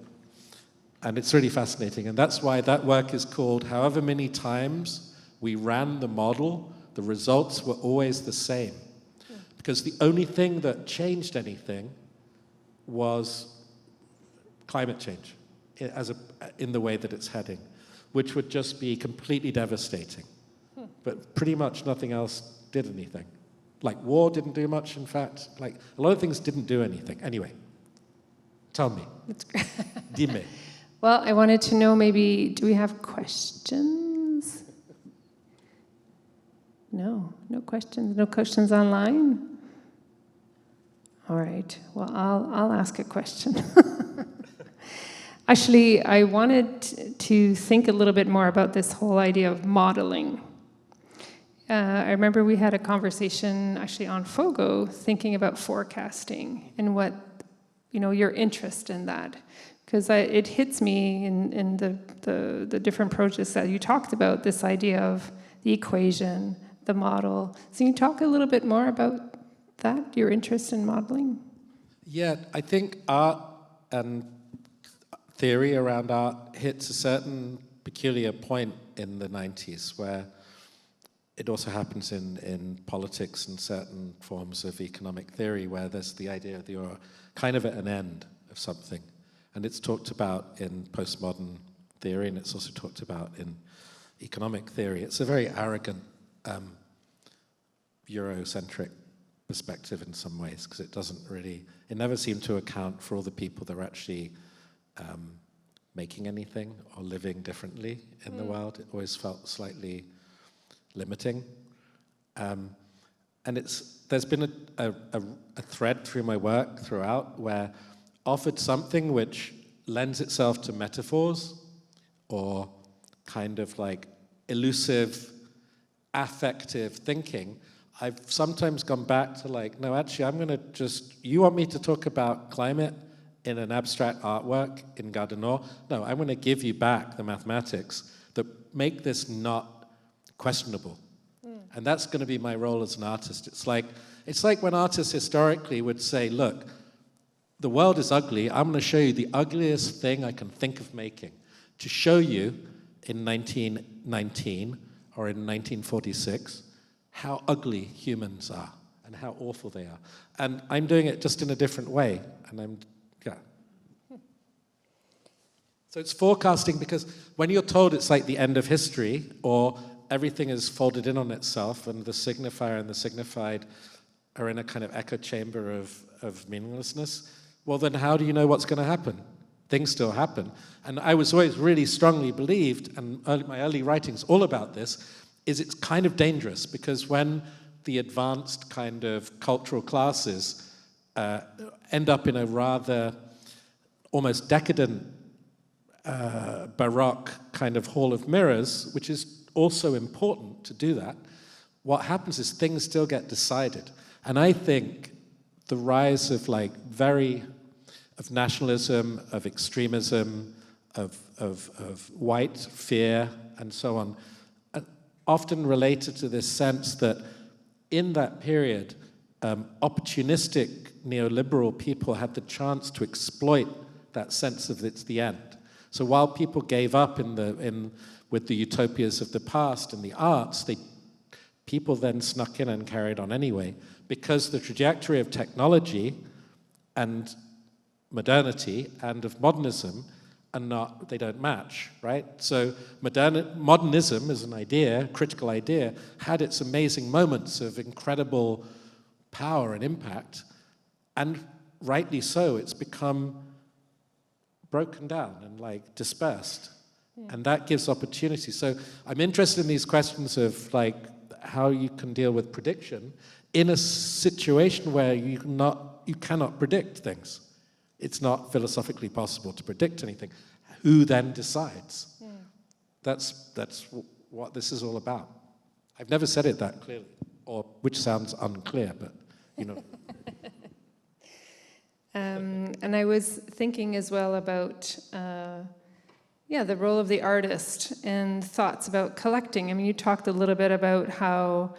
And it's really fascinating. And that's why that work is called, however many times we ran the model, the results were always the same. Because the only thing that changed anything was climate change in the way that it's heading, which would just be completely devastating. But pretty much nothing else did anything. Like war didn't do much, in fact. Like a lot of things didn't do anything. Anyway, tell me. That's great. Dime. Well, I wanted to know maybe, do we have questions? No questions. No questions online? All right. Well, I'll ask a question. Actually, I wanted to think a little bit more about this whole idea of modeling. I remember we had a conversation actually on Fogo, thinking about forecasting and what, your interest in that. Because it hits me in the different projects that you talked about, this idea of the equation, the model. So can you talk a little bit more about that, your interest in modeling? Yeah, I think art and theory around art hits a certain peculiar point in the 90s where it also happens in politics and certain forms of economic theory where there's the idea that you're kind of at an end of something. And it's talked about in postmodern theory, and it's also talked about in economic theory. It's a very arrogant, Eurocentric perspective in some ways, because it never seemed to account for all the people that are actually making anything or living differently in the world. It always felt slightly limiting. And there's been a thread through my work throughout where offered something which lends itself to metaphors or kind of like elusive, affective thinking, I've sometimes gone back to like, no, actually, you want me to talk about climate in an abstract artwork in Gardiner? No, I'm going to give you back the mathematics that make this not questionable. And that's going to be my role as an artist. It's like when artists historically would say, look, the world is ugly. I'm going to show you the ugliest thing I can think of making to show you in 1919 or in 1946 how ugly humans are and how awful they are. And I'm doing it just in a different way. And So it's forecasting because when you're told it's like the end of history or everything is folded in on itself and the signifier and the signified are in a kind of echo chamber of meaninglessness, well, then how do you know what's going to happen? Things still happen. And I was always really strongly believed, and my early writings all about this, is it's kind of dangerous because when the advanced kind of cultural classes end up in a rather almost decadent Baroque kind of hall of mirrors, which is also important to do that, what happens is things still get decided. And I think the rise of of nationalism, of extremism, of white fear, and so on, often related to this sense that in that period, opportunistic neoliberal people had the chance to exploit that sense of it's the end. So while people gave up with the utopias of the past and the arts, people then snuck in and carried on anyway, because the trajectory of technology and modernity and of modernism they don't match, right? So modernism as an idea, critical idea, had its amazing moments of incredible power and impact, and rightly so, it's become broken down and like dispersed. Yeah. And that gives opportunity. So I'm interested in these questions of like how you can deal with prediction in a situation where you cannot predict things. It's not philosophically possible to predict anything. Who then decides? Yeah. That's what this is all about. I've never said it that clearly, or which sounds unclear, but you know. And I was thinking as well about, the role of the artist and thoughts about collecting. I mean, you talked a little bit about how,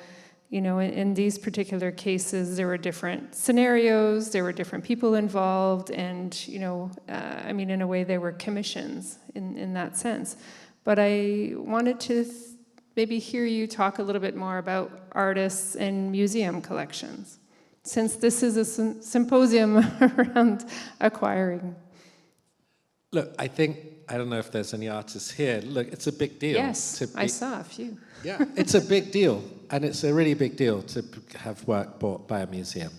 you know, in these particular cases, there were different scenarios, there were different people involved, and, you know, I mean, in a way, there were commissions in that sense. But I wanted to maybe hear you talk a little bit more about artists and museum collections, since this is a symposium around acquiring. Look, I don't know if there's any artists here. Look, it's a big deal. Yes, I saw a few. Yeah, it's a big deal. And it's a really big deal to have work bought by a museum.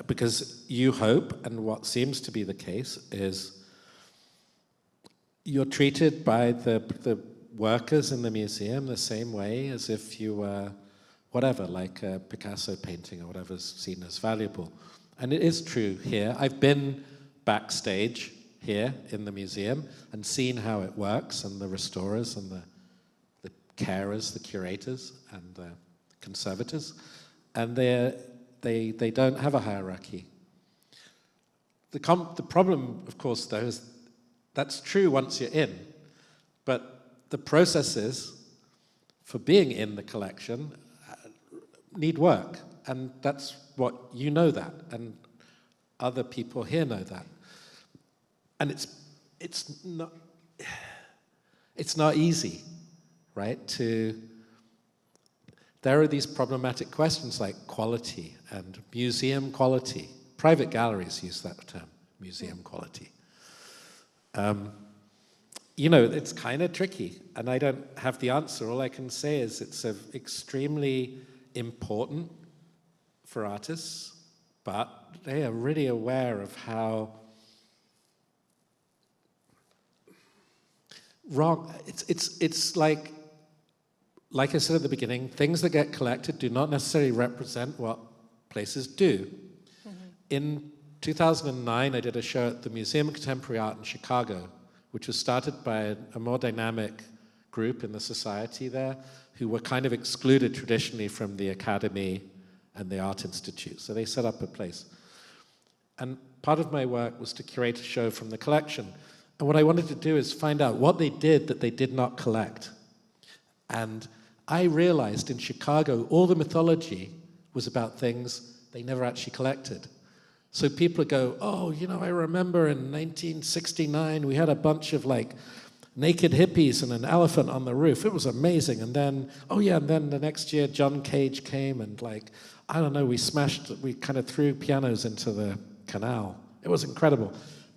Because you hope, and what seems to be the case, is you're treated by the workers in the museum the same way as if you were whatever, like a Picasso painting or whatever's seen as valuable. And it is true here. I've been backstage here in the museum and seen how it works, and the restorers and the carers, the curators and the conservators, and they don't have a hierarchy. The problem, of course, though, is that's true once you're in, but the processes for being in the collection need work, and that's what you know that, and other people here know that, and it's not easy, right? There are these problematic questions like quality and museum quality. Private galleries use that term, museum quality. You know, it's kind of tricky, and I don't have the answer. All I can say is it's extremely important for artists, but they are really aware of how wrong. It's like I said at the beginning, things that get collected do not necessarily represent what places do. Mm-hmm. In 2009, I did a show at the Museum of Contemporary Art in Chicago, which was started by a more dynamic group in the society there who were kind of excluded traditionally from the academy and the art institute. So they set up a place. And part of my work was to curate a show from the collection. And what I wanted to do is find out what they did that they did not collect. And I realized in Chicago, all the mythology was about things they never actually collected. So people go, oh, you know, I remember in 1969, we had a bunch of like naked hippies and an elephant on the roof. It was amazing. And then, and then the next year, John Cage came and like, I don't know, we kind of threw pianos into the canal. It was incredible.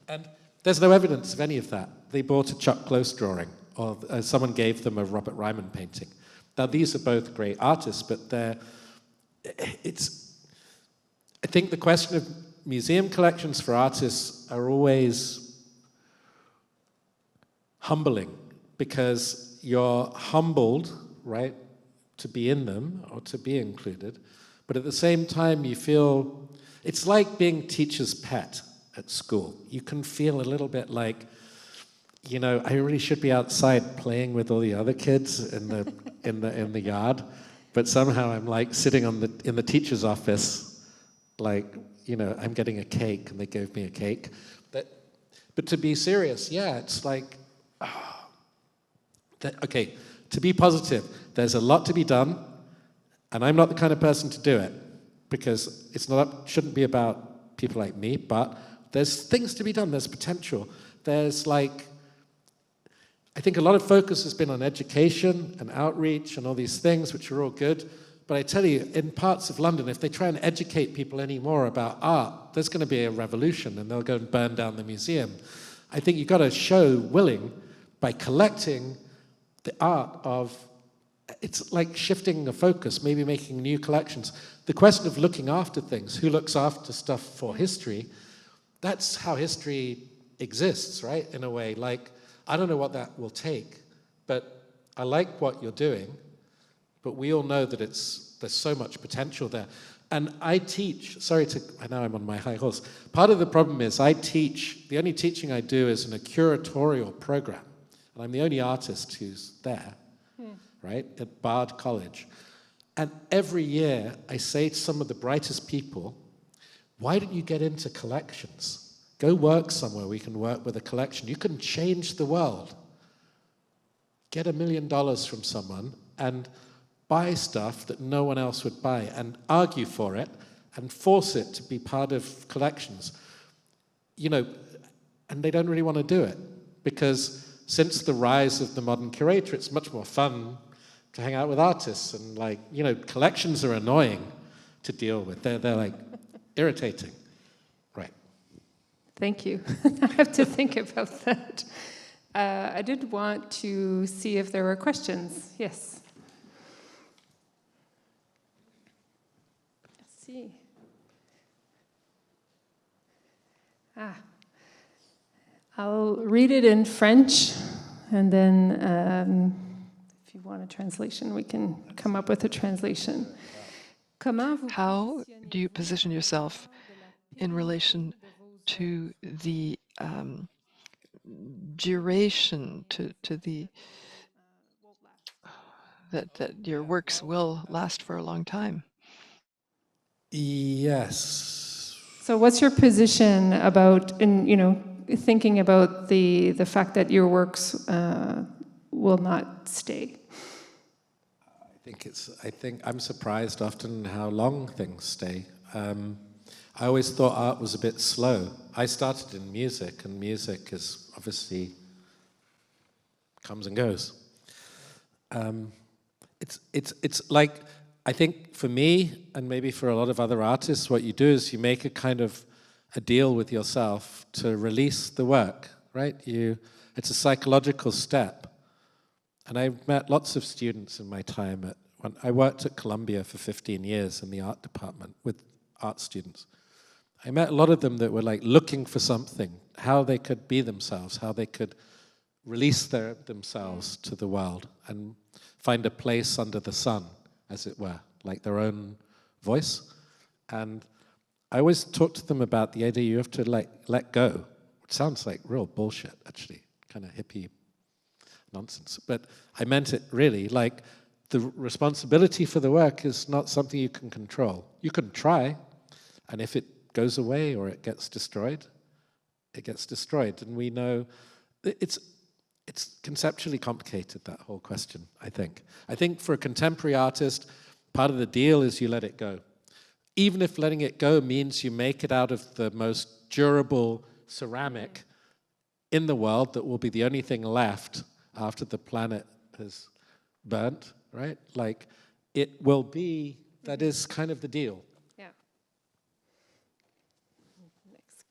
And there's no evidence of any of that. They bought a Chuck Close drawing, or someone gave them a Robert Ryman painting. Now, these are both great artists, but I think the question of museum collections for artists are always humbling, because you're humbled, right, to be in them or to be included, but at the same time you feel, it's like being teacher's pet at school. You can feel a little bit like, you know, I really should be outside playing with all the other kids in the yard, but somehow I'm like sitting in the teacher's office, like, you know, I'm getting a cake and they gave me a cake. But to be serious, it's like, okay, to be positive, there's a lot to be done, and I'm not the kind of person to do it, because shouldn't be about people like me, but there's things to be done, there's potential. There's I think a lot of focus has been on education and outreach and all these things, which are all good. But I tell you, in parts of London, if they try and educate people any more about art, there's going to be a revolution and they'll go and burn down the museum. I think you've got to show willing by collecting the art of, it's like shifting the focus, maybe making new collections. The question of looking after things, who looks after stuff for history, that's how history exists, right? In a way, I don't know what that will take, but I like what you're doing. But we all know that there's so much potential there. And I teach, I know I'm on my high horse. Part of the problem is the only teaching I do is in a curatorial program. And I'm the only artist who's there, right, at Bard College. And every year I say to some of the brightest people, why don't you get into collections? Go work somewhere where we can work with a collection. You can change the world. Get $1 million from someone and buy stuff that no one else would buy and argue for it and force it to be part of collections. And they don't really want to do it because since the rise of the modern curator, it's much more fun to hang out with artists and collections are annoying to deal with. They're irritating. Right. Thank you. I have to think about that. I did want to see if there were questions. Yes. See. I'll read it in French, and then if you want a translation, we can come up with a translation. How do you position yourself in relation to the duration, to the that your works will last for a long time? Yes. So what's your position about, thinking about the fact that your works will not stay? I think I'm surprised often how long things stay. I always thought art was a bit slow. I started in music, and music is obviously comes and goes. It's like, I think for me, and maybe for a lot of other artists, what you do is you make a kind of a deal with yourself to release the work, right? It's a psychological step. And I've met lots of students in my time. I worked at Columbia for 15 years in the art department with art students. I met a lot of them that were looking for something, how they could be themselves, how they could release themselves to the world and find a place under the sun, as it were, like their own voice. And I always talk to them about the idea you have to let go, which sounds like real bullshit, actually, kind of hippie nonsense. But I meant it really, the responsibility for the work is not something you can control. You can try, and if it goes away or it gets destroyed, it gets destroyed. And we know it's conceptually complicated, that whole question, I think. I think for a contemporary artist, part of the deal is you let it go. Even if letting it go means you make it out of the most durable ceramic in the world that will be the only thing left after the planet has burnt, right? It will be, that is kind of the deal. Yeah. Next.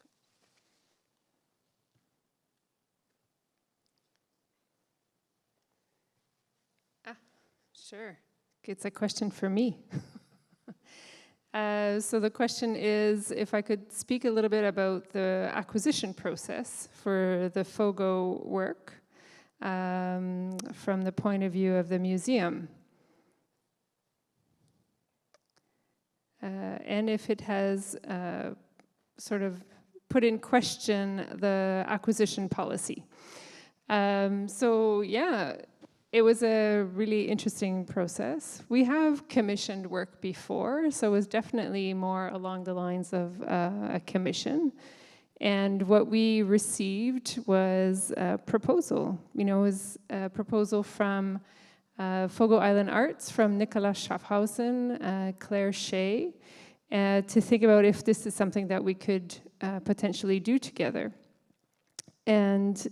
Sure. It's a question for me. So the question is if I could speak a little bit about the acquisition process for the Fogo work from the point of view of the museum. And if it has sort of put in question the acquisition policy. So yeah, it was a really interesting process. We have commissioned work before, so it was definitely more along the lines of a commission. And what we received was a proposal. It was a proposal from Fogo Island Arts from Nicolas Schaffhausen, Claire Shea, to think about if this is something that we could potentially do together. And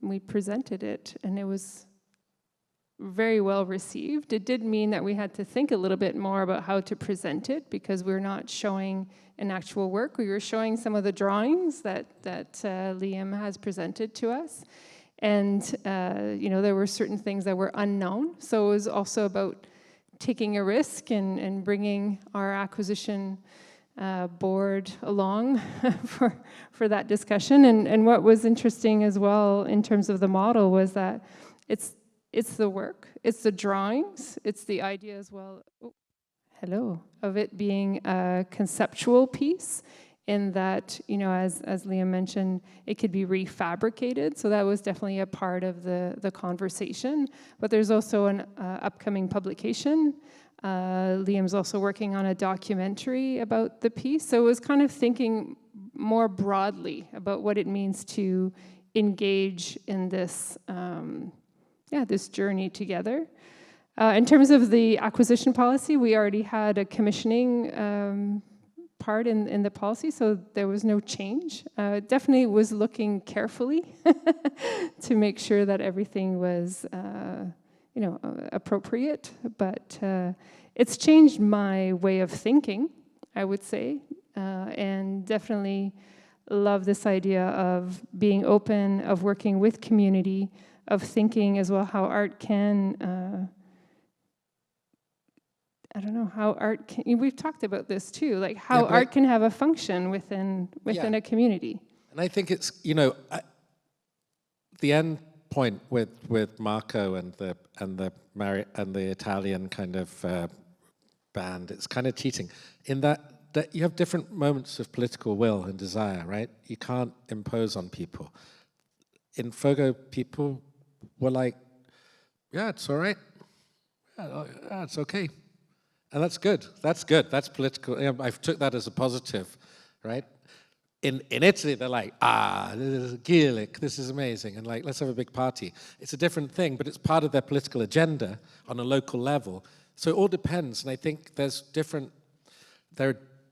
we presented it, and it was very well received. It did mean that we had to think a little bit more about how to present it, because we're not showing an actual work. We were showing some of the drawings that Liam has presented to us. And, there were certain things that were unknown. So it was also about taking a risk and bringing our acquisition board along for that discussion. And what was interesting as well in terms of the model was that it's the work, it's the drawings, it's the idea as well, of it being a conceptual piece, in that, as Liam mentioned, it could be refabricated. So that was definitely a part of the conversation. But there's also an upcoming publication. Liam's also working on a documentary about the piece. So it was kind of thinking more broadly about what it means to engage in this, this journey together. In terms of the acquisition policy, we already had a commissioning part in the policy, so there was no change. Definitely was looking carefully to make sure that everything was, appropriate. But it's changed my way of thinking, I would say, and definitely love this idea of being open, of working with community, of thinking as well how art can. How art can, we've talked about this too, like how art can have a function within a community. And I think it's, the end point with Marco and the Italian kind of band, it's kind of cheating in that you have different moments of political will and desire, right? You can't impose on people. In Fogo, people were like, yeah, it's all right. Yeah, it's okay. And that's good. That's good. That's political. I took that as a positive, right? In Italy, they're like, this is Gillick, this is amazing, and like, let's have a big party. It's a different thing, but it's part of their political agenda on a local level. So it all depends, and I think there's different.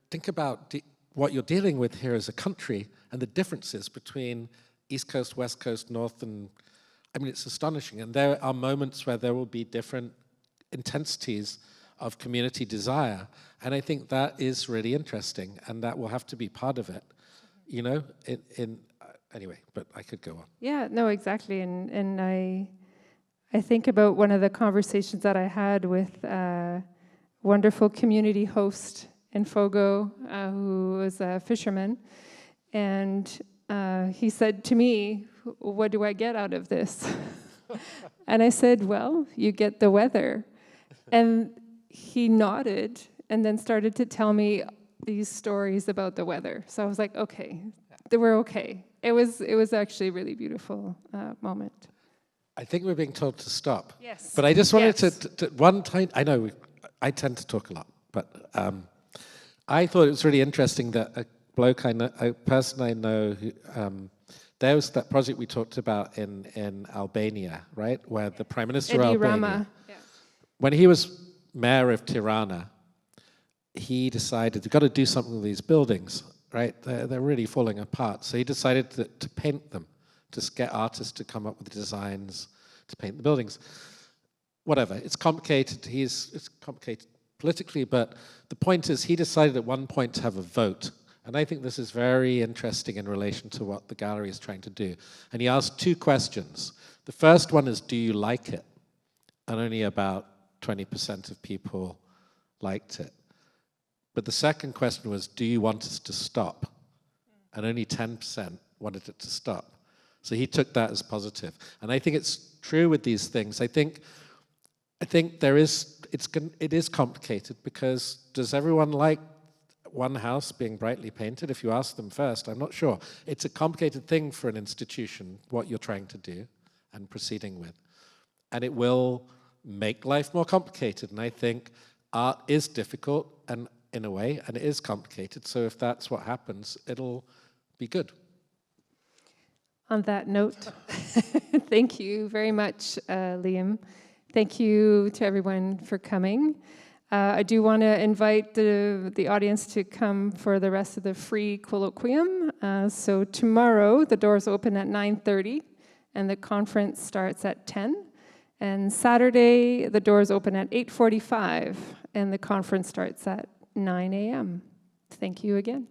Think about what you're dealing with here as a country and the differences between East Coast, West Coast, North, and it's astonishing. And there are moments where there will be different intensities of community desire. And I think that is really interesting, and that will have to be part of it, anyway, but I could go on. Yeah, no, exactly. And I think about one of the conversations that I had with a wonderful community host in Fogo, who was a fisherman. And he said to me, what do I get out of this? And I said, well, you get the weather. And he nodded and then started to tell me these stories about the weather. So I was like, okay, we're okay. It was actually a really beautiful moment. I think we're being told to stop. Yes. But I just wanted to one time, I know I tend to talk a lot, but I thought it was really interesting that a person I know who, there was that project we talked about in Albania, right? Where the Prime Minister of Albania, Rama. Yeah. When he was mayor of Tirana, he decided, we've got to do something with these buildings, right? They're really falling apart. So he decided to paint them, to get artists to come up with designs to paint the buildings. Whatever, it's complicated. It's complicated politically, but the point is he decided at one point to have a vote. And I think this is very interesting in relation to what the gallery is trying to do. And he asked two questions. The first one is, do you like it? And only about 20% of people liked it. But the second question was, do you want us to stop? And only 10% wanted it to stop. So he took that as positive. And I think it's true with these things. I think it is complicated, because does everyone like one house being brightly painted? If you ask them first, I'm not sure. It's a complicated thing for an institution, what you're trying to do and proceeding with. And it will make life more complicated. And I think art is difficult and in a way, and it is complicated. So if that's what happens, it'll be good. On that note, thank you very much, Liam. Thank you to everyone for coming. I do want to invite the audience to come for the rest of the free colloquium. So tomorrow, the doors open at 9:30, and the conference starts at 10. And Saturday, the doors open at 8:45, and the conference starts at 9 a.m. Thank you again.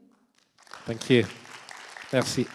Thank you. Merci.